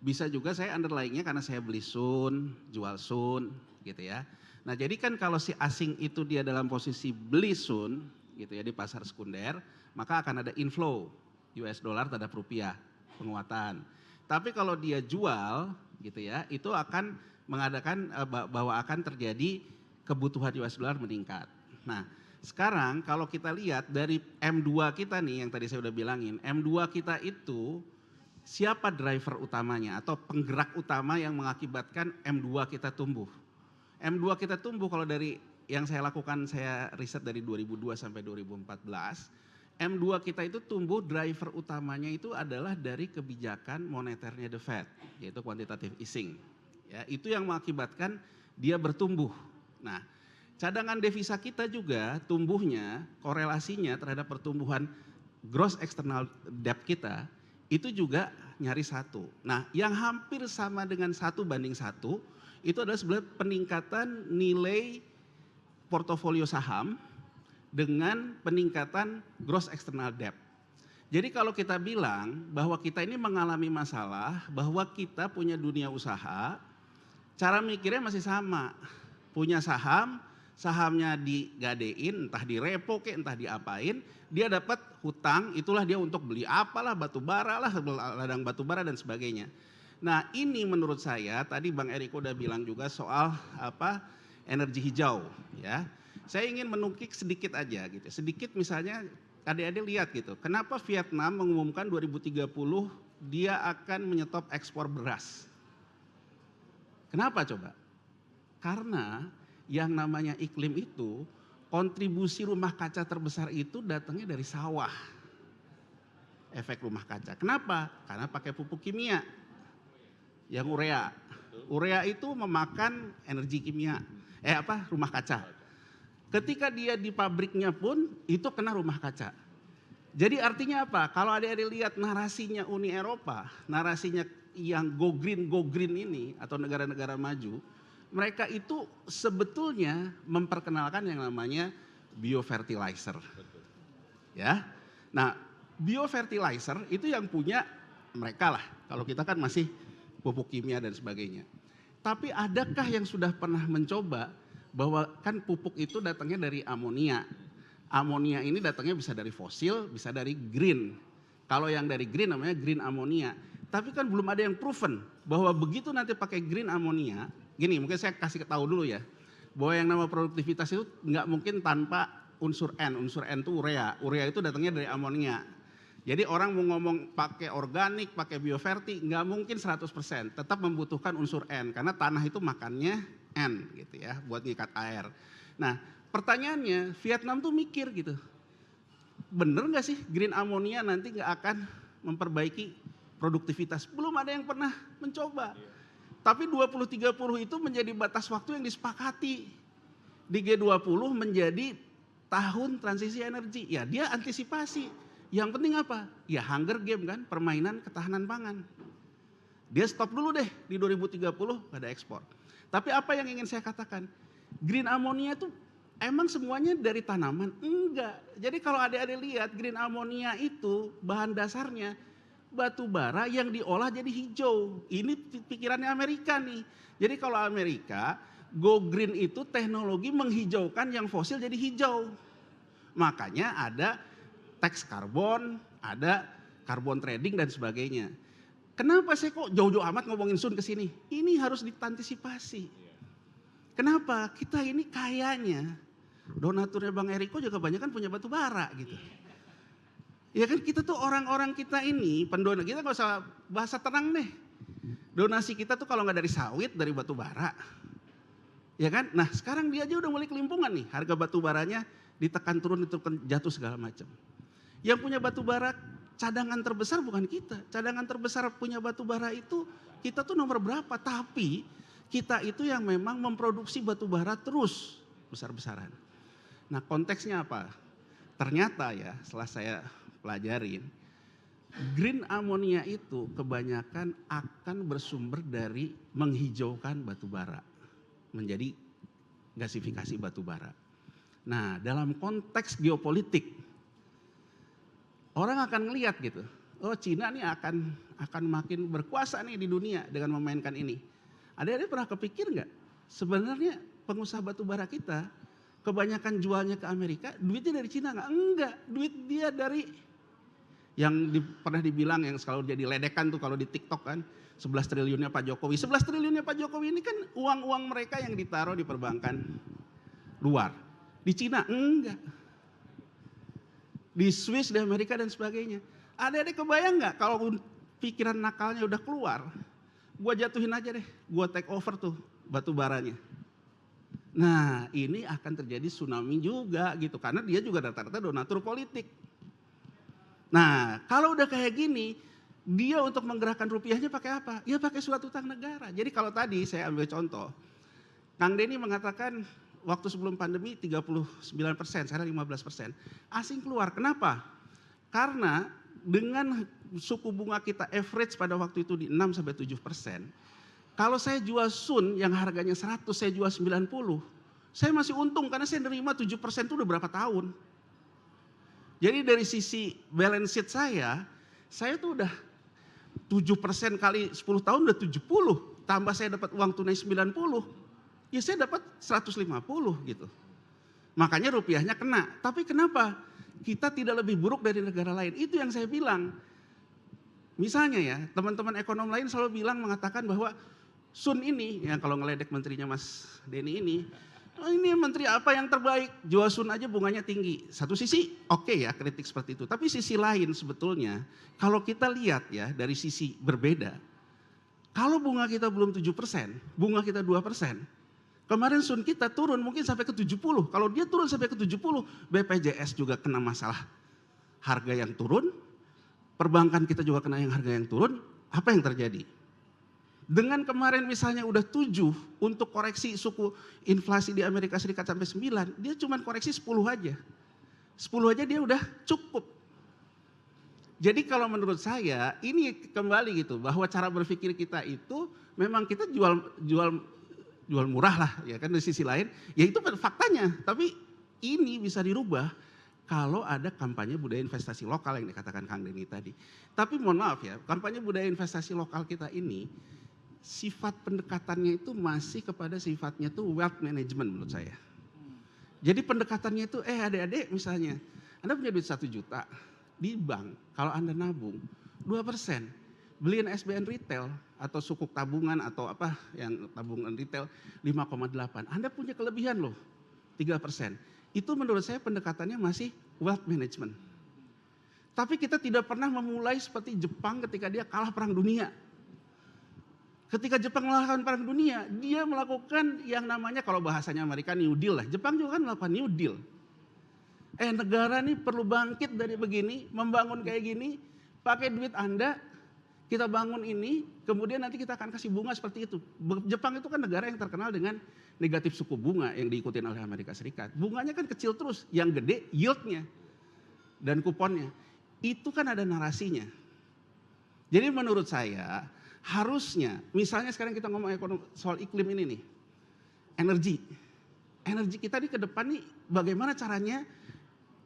Bisa juga saya underlyingnya karena saya beli sun, jual sun gitu ya. Nah jadi kan kalau si asing itu dia dalam posisi beli sun gitu ya di pasar sekunder, maka akan ada inflow US dollar terhadap rupiah, penguatan. Tapi kalau dia jual gitu ya, itu akan mengadakan bahwa akan terjadi kebutuhan US dollar meningkat. Nah sekarang kalau kita lihat dari M2 kita nih yang tadi saya udah bilangin, M2 kita itu siapa driver utamanya atau penggerak utama yang mengakibatkan M2 kita tumbuh. M2 kita tumbuh kalau dari yang saya lakukan, saya riset dari 2002 sampai 2014, M2 kita itu tumbuh driver utamanya itu adalah dari kebijakan moneternya The Fed, yaitu quantitative easing. Ya, itu yang mengakibatkan dia bertumbuh. Nah, cadangan devisa kita juga tumbuhnya, korelasinya terhadap pertumbuhan gross external debt kita, itu juga nyaris 1. Nah, yang hampir sama dengan 1:1, itu adalah sebenarnya peningkatan nilai portofolio saham dengan peningkatan gross external debt. Jadi kalau kita bilang bahwa kita ini mengalami masalah, bahwa kita punya dunia usaha, cara mikirnya masih sama. Punya saham, sahamnya digadein, entah di repo ke, entah diapain, dia dapat hutang, itulah dia untuk beli apalah, batu bara lah, ladang batu bara dan sebagainya. Nah ini menurut saya, tadi Bang Eriko udah bilang juga soal energi hijau ya. Saya ingin menukik sedikit aja gitu, sedikit misalnya adik-adik lihat gitu, kenapa Vietnam mengumumkan 2030 dia akan menyetop ekspor beras. Kenapa coba? Karena yang namanya iklim itu, kontribusi rumah kaca terbesar itu datangnya dari sawah. Efek rumah kaca. Kenapa? Karena pakai pupuk kimia. Yang urea. Urea itu memakan energi kimia. Rumah kaca. Ketika dia di pabriknya pun itu kena rumah kaca. Jadi artinya apa? Kalau adik-adik lihat narasinya Uni Eropa, narasinya yang go green ini atau negara-negara maju, mereka itu sebetulnya memperkenalkan yang namanya biofertilizer. Ya. Nah, biofertilizer itu yang punya mereka lah. Kalau kita kan masih pupuk kimia dan sebagainya. Tapi adakah yang sudah pernah mencoba bahwa kan pupuk itu datangnya dari amonia. Amonia ini datangnya bisa dari fosil, bisa dari green. Kalau yang dari green namanya green amonia. Tapi kan belum ada yang proven bahwa begitu nanti pakai green amonia, gini mungkin saya kasih tahu dulu ya, bahwa yang nama produktivitas itu nggak mungkin tanpa unsur N itu urea. Urea itu datangnya dari amonia. Jadi orang mau ngomong pakai organik, pakai bioverti, nggak mungkin 100%, tetap membutuhkan unsur N karena tanah itu makannya N gitu ya, buat ngikat air. Nah pertanyaannya Vietnam tuh mikir gitu, bener gak sih green ammonia nanti gak akan memperbaiki produktivitas? Belum ada yang pernah mencoba. Tapi 2030 itu menjadi batas waktu yang disepakati. Di G20 menjadi tahun transisi energi. Ya dia antisipasi. Yang penting apa? Ya hunger game kan, permainan ketahanan pangan. Dia stop dulu deh di 2030 gak ada ekspor. Tapi apa yang ingin saya katakan? Green ammonia itu emang semuanya dari tanaman? Enggak. Jadi kalau adik-adik lihat green ammonia itu bahan dasarnya batu bara yang diolah jadi hijau. Ini pikirannya Amerika nih. Jadi kalau Amerika, go green itu teknologi menghijaukan yang fosil jadi hijau. Makanya ada tax karbon, ada carbon trading dan sebagainya. Kenapa saya kok jauh-jauh amat ngomongin Sun ke sini? Ini harus diantisipasi. Kenapa? Kita ini kayaknya donaturnya Bang Eriko juga banyak kan punya batu bara gitu. Ya kan kita tuh orang-orang kita ini, pendonor kita gak usah bahasa tenang deh. Donasi kita tuh kalau gak dari sawit, dari batu bara. Ya kan? Nah sekarang dia aja udah mulai kelimpungan nih, harga batu baranya ditekan turun, jatuh segala macam. Yang punya batu bara cadangan terbesar bukan kita. Cadangan terbesar punya batu bara itu kita tuh nomor berapa. Tapi kita itu yang memang memproduksi batu bara terus besar-besaran. Nah konteksnya apa? Ternyata ya setelah saya pelajarin. Green ammonia itu kebanyakan akan bersumber dari menghijaukan batu bara. Menjadi gasifikasi batu bara. Nah dalam konteks geopolitik. Orang akan ngelihat gitu, oh Cina nih akan makin berkuasa nih di dunia dengan memainkan ini. Ada pernah kepikir nggak? Sebenarnya pengusaha batu bara kita kebanyakan jualnya ke Amerika, duitnya dari Cina nggak? Enggak, duit dia dari yang pernah dibilang yang selalu jadi ledekan tuh kalau di TikTok kan, 11 triliunnya Pak Jokowi. 11 triliunnya Pak Jokowi ini kan uang-uang mereka yang ditaruh di perbankan luar. Di Cina enggak. Di Swiss, di Amerika dan sebagainya. Ada kebayang nggak kalau pikiran nakalnya udah keluar, gua jatuhin aja deh, gua take over tuh batu baranya. Nah ini akan terjadi tsunami juga gitu, karena dia juga rata-rata donatur politik. Nah kalau udah kayak gini, dia untuk menggerakkan rupiahnya pakai apa? Ya pakai surat utang negara. Jadi kalau tadi saya ambil contoh, Kang Denny mengatakan, waktu sebelum pandemi 39%, sekarang 15%. Asing keluar, kenapa? Karena dengan suku bunga kita average pada waktu itu di 6-7%. Kalau saya jual Sun yang harganya 100, saya jual 90. Saya masih untung karena saya nerima 7% itu udah berapa tahun. Jadi dari sisi balance sheet saya tuh udah 7% kali 10 tahun udah 70, tambah saya dapat uang tunai 90, ya saya dapat 150 gitu. Makanya rupiahnya kena. Tapi kenapa kita tidak lebih buruk dari negara lain? Itu yang saya bilang. Misalnya ya, teman-teman ekonom lain selalu mengatakan bahwa Sun ini, ya kalau ngeledek menterinya Mas Denny ini menteri apa yang terbaik? Jual Sun aja bunganya tinggi. Satu sisi oke ya kritik seperti itu. Tapi sisi lain sebetulnya kalau kita lihat ya dari sisi berbeda. Kalau bunga kita belum 7%, bunga kita 2%. Kemarin Sun kita turun mungkin sampai ke 70. Kalau dia turun sampai ke 70, BPJS juga kena masalah harga yang turun. Perbankan kita juga kena yang harga yang turun. Apa yang terjadi? Dengan kemarin misalnya udah 7 untuk koreksi suku inflasi di Amerika Serikat sampai 9, dia cuma koreksi 10 aja. 10 aja dia udah cukup. Jadi kalau menurut saya ini kembali gitu bahwa cara berpikir kita itu memang kita jual murah lah ya kan, di sisi lain ya itu faktanya, tapi ini bisa dirubah kalau ada kampanye budaya investasi lokal yang dikatakan Kang Denny tadi. Tapi mohon maaf ya, kampanye budaya investasi lokal kita ini sifat pendekatannya itu masih kepada sifatnya tuh wealth management menurut saya. Jadi pendekatannya itu adik-adik misalnya Anda punya duit 1 juta di bank, kalau Anda nabung 2%, beliin SBN retail atau sukuk tabungan atau apa yang tabungan retail 5,8, Anda punya kelebihan loh 3%. Itu menurut saya pendekatannya masih wealth management. Tapi kita tidak pernah memulai seperti Jepang ketika dia kalah perang dunia. Ketika Jepang melakukan perang dunia, dia melakukan yang namanya kalau bahasanya Amerika New Deal lah. Jepang juga kan melakukan New Deal. Negara nih perlu bangkit dari begini, membangun kayak gini, pakai duit Anda, kita bangun ini, kemudian nanti kita akan kasih bunga seperti itu. Jepang itu kan negara yang terkenal dengan negatif suku bunga yang diikuti oleh Amerika Serikat. Bunganya kan kecil terus, yang gede yieldnya dan kuponnya. Itu kan ada narasinya. Jadi menurut saya harusnya, misalnya sekarang kita ngomong soal iklim ini nih, energi kita nih ke depan nih bagaimana caranya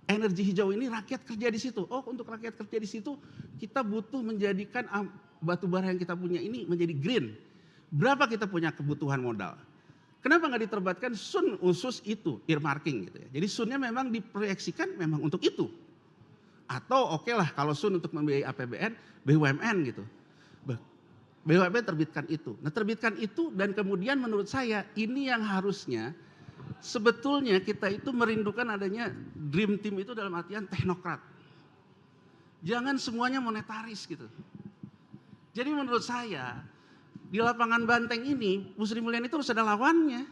energi hijau ini rakyat kerja di situ. Oh, untuk rakyat kerja di situ kita butuh menjadikan batu bara yang kita punya ini menjadi green. Berapa kita punya kebutuhan modal? Kenapa nggak diterbatkan Sun khusus itu, earmarking gitu ya. Jadi Sunnya memang diproyeksikan memang untuk itu. Atau oke lah kalau Sun untuk membiayai APBN, BUMN gitu. BUMN terbitkan itu. Nah terbitkan itu dan kemudian menurut saya ini yang harusnya sebetulnya kita itu merindukan adanya dream team itu dalam artian teknokrat. Jangan semuanya monetaris gitu. Jadi menurut saya di lapangan banteng ini Bu Sri Mulyani itu harus ada lawannya.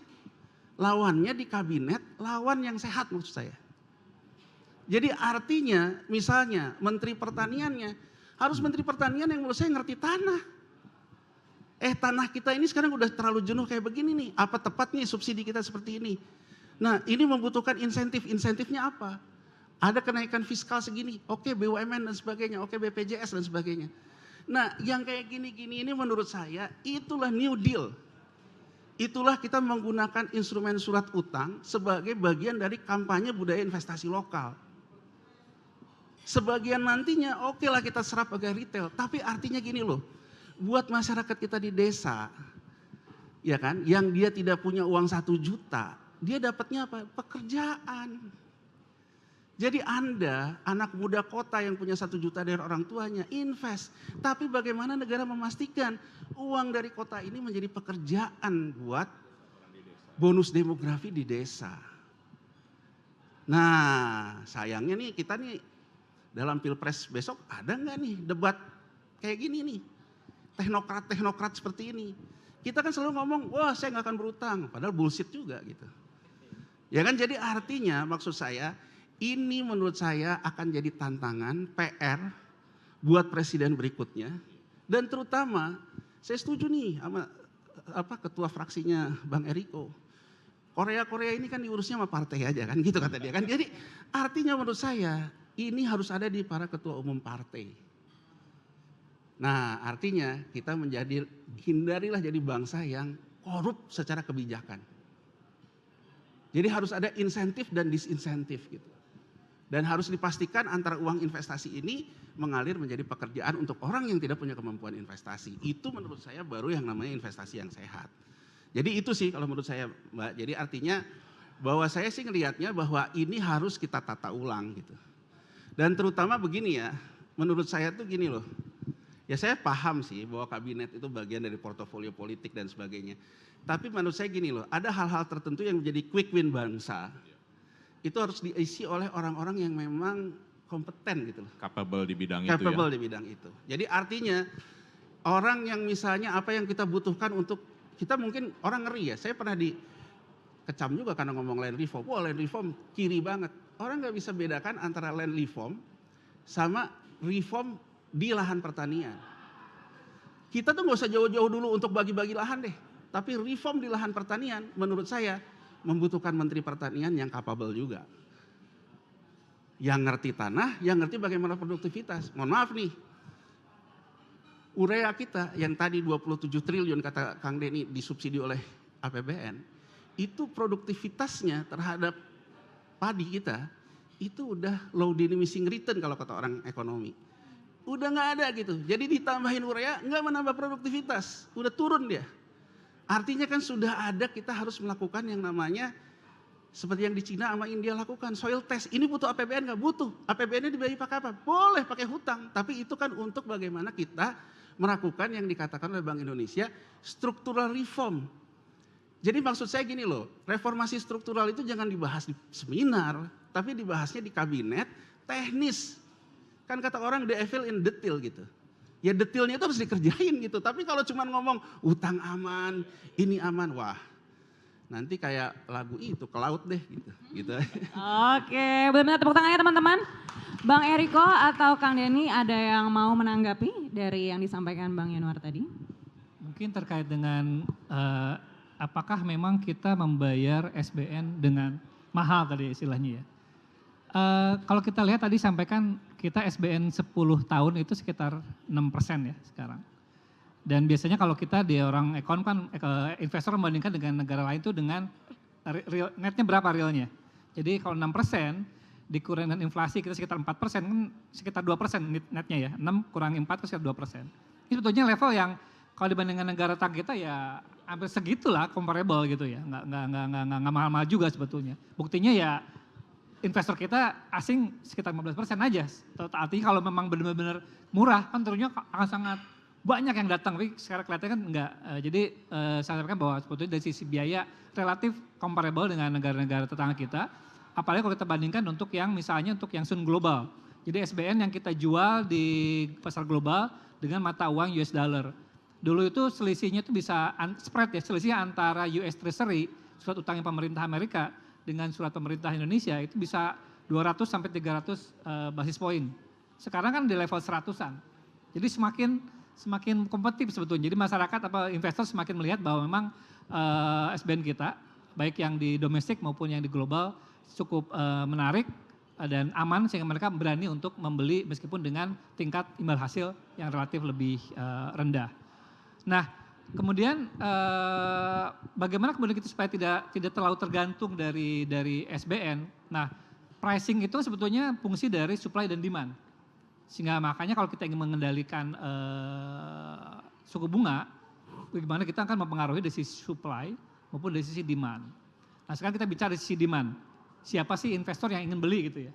Lawannya di kabinet, lawan yang sehat maksud saya. Jadi artinya misalnya Menteri Pertaniannya harus Menteri Pertanian yang menurut saya ngerti tanah. Tanah kita ini sekarang udah terlalu jenuh kayak begini nih. Apa tepat nih subsidi kita seperti ini? Nah ini membutuhkan insentif. Insentifnya apa? Ada kenaikan fiskal segini. Oke BUMN dan sebagainya. Oke BPJS dan sebagainya. Nah yang kayak gini-gini ini menurut saya itulah New Deal. Itulah kita menggunakan instrumen surat utang sebagai bagian dari kampanye budaya investasi lokal. Sebagian nantinya oke lah kita serap sebagai retail. Tapi artinya gini loh. Buat masyarakat kita di desa, ya kan, yang dia tidak punya uang 1 juta, dia dapatnya apa? Pekerjaan. Jadi Anda, anak muda kota yang punya 1 juta dari orang tuanya, invest. Tapi bagaimana negara memastikan uang dari kota ini menjadi pekerjaan buat bonus demografi di desa. Nah sayangnya nih kita nih dalam pilpres besok ada nggak nih debat kayak gini nih. Teknokrat seperti ini. Kita kan selalu ngomong, wah saya nggak akan berutang. Padahal bullshit juga gitu. Ya kan jadi artinya maksud saya, ini menurut saya akan jadi tantangan PR buat presiden berikutnya. Dan terutama saya setuju nih sama ketua fraksinya Bang Eriko. Korea ini kan diurusnya sama partai aja kan gitu kata dia kan. Jadi artinya menurut saya ini harus ada di para ketua umum partai. Nah artinya kita hindarilah jadi bangsa yang korup secara kebijakan. Jadi harus ada insentif dan disinsentif gitu. Dan harus dipastikan antara uang investasi ini mengalir menjadi pekerjaan untuk orang yang tidak punya kemampuan investasi. Itu menurut saya baru yang namanya investasi yang sehat. Jadi itu sih kalau menurut saya Mbak. Jadi artinya bahwa saya sih ngelihatnya bahwa ini harus kita tata ulang gitu. Dan terutama begini ya, menurut saya tuh gini loh. Ya saya paham sih bahwa kabinet itu bagian dari portofolio politik dan sebagainya. Tapi menurut saya gini loh, ada hal-hal tertentu yang menjadi quick win bangsa. Itu harus diisi oleh orang-orang yang memang kompeten gitu loh. Capable di bidang Capable itu ya. di bidang itu. Jadi artinya orang yang misalnya apa yang kita butuhkan untuk, kita mungkin orang ngeri ya, saya pernah dikecam juga karena ngomong land reform. Wah land reform kiri banget. Orang nggak bisa bedakan antara land reform sama reform di lahan pertanian. Kita tuh nggak usah jauh-jauh dulu untuk bagi-bagi lahan deh. Tapi reform di lahan pertanian menurut saya membutuhkan menteri pertanian yang capable juga. Yang ngerti tanah, yang ngerti bagaimana produktivitas. Mohon maaf nih, urea kita yang tadi 27 triliun kata Kang Denny disubsidi oleh APBN, itu produktivitasnya terhadap padi kita, itu udah low diminishing return kalau kata orang ekonomi. Udah nggak ada gitu, jadi ditambahin urea nggak menambah produktivitas, udah turun dia. Artinya kan sudah ada, kita harus melakukan yang namanya seperti yang di Cina sama India lakukan, soil test. Ini butuh APBN nggak? Butuh. APBN-nya dibayar pakai apa? Boleh pakai hutang. Tapi itu kan untuk bagaimana kita melakukan yang dikatakan oleh Bank Indonesia structural reform. Jadi maksud saya gini loh, reformasi struktural itu jangan dibahas di seminar, tapi dibahasnya di kabinet teknis. Kan kata orang the devil in detail gitu. Ya detailnya itu harus dikerjain gitu. Tapi kalau cuma ngomong utang aman, ini aman, wah nanti kayak lagu itu ke laut deh gitu. Oke, boleh minta tepuk tangannya teman-teman. Bang Eriko atau Kang Denny ada yang mau menanggapi dari yang disampaikan Bang Yanuar tadi? Mungkin terkait dengan apakah memang kita membayar SBN dengan mahal tadi istilahnya ya. Kalau kita lihat tadi sampaikan kita SBN 10 tahun itu sekitar 6% ya sekarang. Dan biasanya kalau kita di orang ekon kan investor membandingkan dengan negara lain itu dengan netnya berapa realnya. Jadi kalau 6% dikurangin dengan inflasi kita sekitar 4% kan sekitar 2% netnya ya. 6 kurangi 4 sekitar 2%. Ini sebetulnya level yang kalau dibandingkan negara tetangga kita ya hampir segitulah comparable gitu ya. Nggak mahal-mahal juga sebetulnya. Buktinya ya investor kita asing sekitar 15% aja. Artinya kalau memang benar-benar murah kan tentunya akan sangat banyak yang datang. Tapi sekarang kelihatannya kan enggak. Jadi saya sampaikan bahwa sebetulnya dari sisi biaya relatif comparable dengan negara-negara tetangga kita. Apalagi kalau kita bandingkan untuk yang misalnya untuk yang sun global. Jadi SBN yang kita jual di pasar global dengan mata uang US dollar. Dulu itu selisihnya itu bisa spread ya, selisih antara US Treasury, surat utangnya pemerintah Amerika, dengan surat pemerintah Indonesia itu bisa 200 sampai 300 basis poin. Sekarang kan di level 100-an. Jadi semakin kompetitif sebetulnya. Jadi masyarakat atau investor semakin melihat bahwa memang SBN kita baik yang di domestik maupun yang di global cukup menarik dan aman sehingga mereka berani untuk membeli meskipun dengan tingkat imbal hasil yang relatif lebih rendah. Nah, kemudian bagaimana kemudian kita supaya tidak terlalu tergantung dari SBN. Nah, pricing itu sebetulnya fungsi dari supply dan demand. Sehingga makanya kalau kita ingin mengendalikan suku bunga, bagaimana kita akan mempengaruhi dari sisi supply maupun dari sisi demand. Nah, sekarang kita bicara dari sisi demand. Siapa sih investor yang ingin beli gitu ya.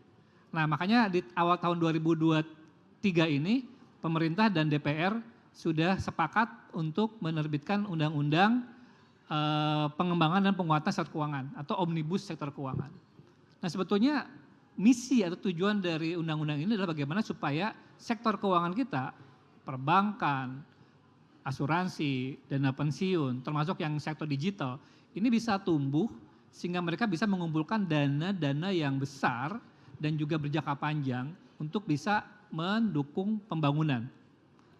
Nah, makanya di awal tahun 2023 ini pemerintah dan DPR sudah sepakat untuk menerbitkan undang-undang pengembangan dan penguatan sektor keuangan atau omnibus sektor keuangan. Nah sebetulnya misi atau tujuan dari undang-undang ini adalah bagaimana supaya sektor keuangan kita, perbankan, asuransi, dana pensiun, termasuk yang sektor digital, ini bisa tumbuh sehingga mereka bisa mengumpulkan dana-dana yang besar dan juga berjangka panjang untuk bisa mendukung pembangunan.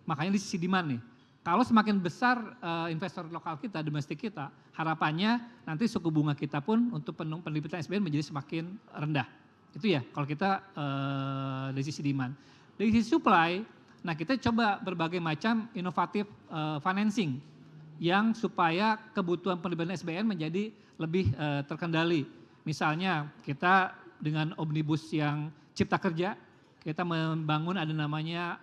Makanya di sisi demand nih, kalau semakin besar investor lokal kita, domestik kita, harapannya nanti suku bunga kita pun untuk penerbitan SBN menjadi semakin rendah. Itu ya kalau kita dari sisi demand. Dari sisi supply, nah kita coba berbagai macam inovatif financing yang supaya kebutuhan penerbitan SBN menjadi lebih terkendali. Misalnya kita dengan omnibus yang Cipta Kerja, kita membangun ada namanya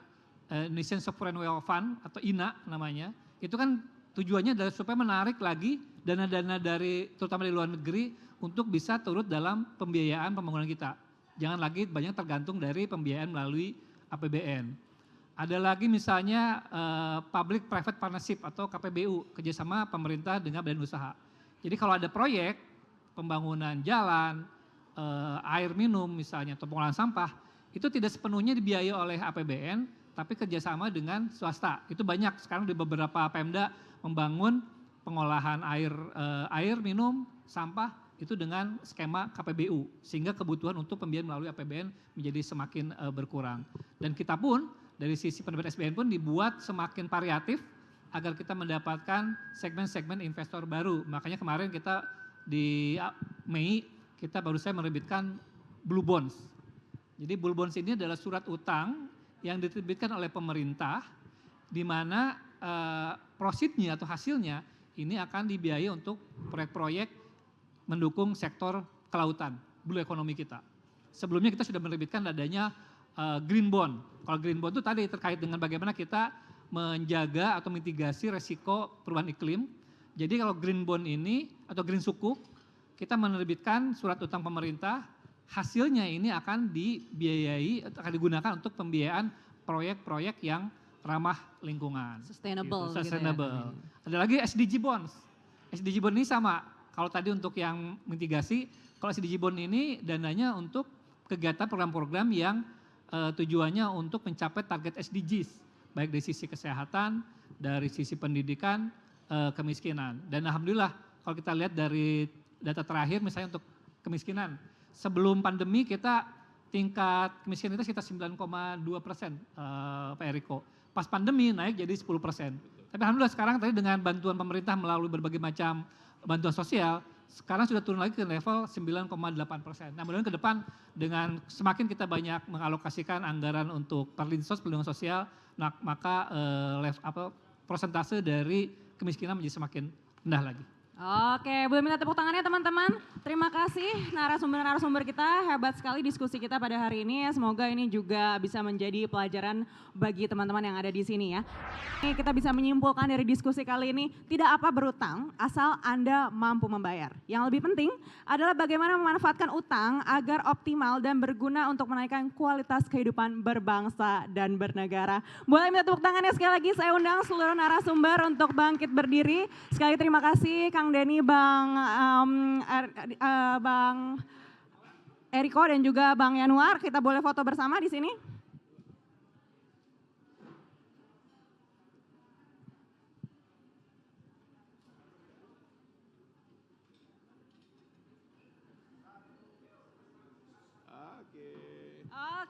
Indonesian Sovereign Wealth Fund atau INA namanya. Itu kan tujuannya adalah supaya menarik lagi dana-dana dari terutama dari luar negeri untuk bisa turut dalam pembiayaan pembangunan kita. Jangan lagi banyak tergantung dari pembiayaan melalui APBN. Ada lagi misalnya Public Private Partnership atau KPBU, kerjasama pemerintah dengan badan usaha. Jadi kalau ada proyek pembangunan jalan, air minum misalnya, atau pengolahan sampah, itu tidak sepenuhnya dibiayai oleh APBN, tapi kerjasama dengan swasta. Itu banyak sekarang di beberapa Pemda membangun pengolahan air minum, sampah, itu dengan skema KPBU. Sehingga kebutuhan untuk pembiayaan melalui APBN menjadi semakin berkurang. Dan kita pun, dari sisi penerbit SBN pun dibuat semakin variatif, agar kita mendapatkan segmen-segmen investor baru. Makanya kemarin kita di Mei, kita baru saja menerbitkan Blue Bonds. Jadi Blue Bonds ini adalah surat utang yang diterbitkan oleh pemerintah, di mana proceeds-nya atau hasilnya ini akan dibiayai untuk proyek-proyek mendukung sektor kelautan, blue economy kita. Sebelumnya kita sudah menerbitkan adanya Green Bond. Kalau Green Bond itu tadi terkait dengan bagaimana kita menjaga atau mitigasi resiko perubahan iklim. Jadi kalau Green Bond ini atau Green Sukuk, kita menerbitkan surat utang pemerintah, hasilnya ini akan dibiayai, akan digunakan untuk pembiayaan proyek-proyek yang ramah lingkungan. Sustainable. Gitu, sustainable. Ada lagi SDG Bonds. SDG Bond ini sama. Kalau tadi untuk yang mitigasi, kalau SDG Bond ini dananya untuk kegiatan program-program yang tujuannya untuk mencapai target SDGs. Baik dari sisi kesehatan, dari sisi pendidikan, kemiskinan. Dan alhamdulillah kalau kita lihat dari data terakhir misalnya untuk kemiskinan. Sebelum pandemi kita tingkat kemiskinan kita sekitar 9,2% Pak Eriko. Pas pandemi naik jadi 10%. Tapi alhamdulillah sekarang tadi dengan bantuan pemerintah melalui berbagai macam bantuan sosial, sekarang sudah turun lagi ke level 9,8%. Nah mudah-mudahan ke depan dengan semakin kita banyak mengalokasikan anggaran untuk perlinsos, perlindungan sosial, maka persentase dari kemiskinan menjadi semakin rendah lagi. Oke, boleh minta tepuk tangannya teman-teman. Terima kasih narasumber-narasumber kita, hebat sekali diskusi kita pada hari ini. Semoga ini juga bisa menjadi pelajaran bagi teman-teman yang ada di sini ya. Kita bisa menyimpulkan dari diskusi kali ini, tidak apa berutang asal Anda mampu membayar. Yang lebih penting adalah bagaimana memanfaatkan utang agar optimal dan berguna untuk menaikkan kualitas kehidupan berbangsa dan bernegara. Boleh minta tepuk tangannya sekali lagi, saya undang seluruh narasumber untuk bangkit berdiri. Sekali terima kasih Kang Denny, Bang Eriko dan juga Bang Yanuar. Kita boleh foto bersama di sini.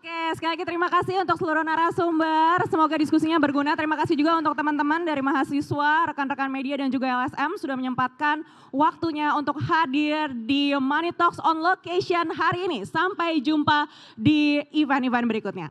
Oke, sekali lagi terima kasih untuk seluruh narasumber. Semoga diskusinya berguna. Terima kasih juga untuk teman-teman dari mahasiswa, rekan-rekan media dan juga LSM sudah menyempatkan waktunya untuk hadir di Money Talks on Location hari ini. Sampai jumpa di event-event berikutnya.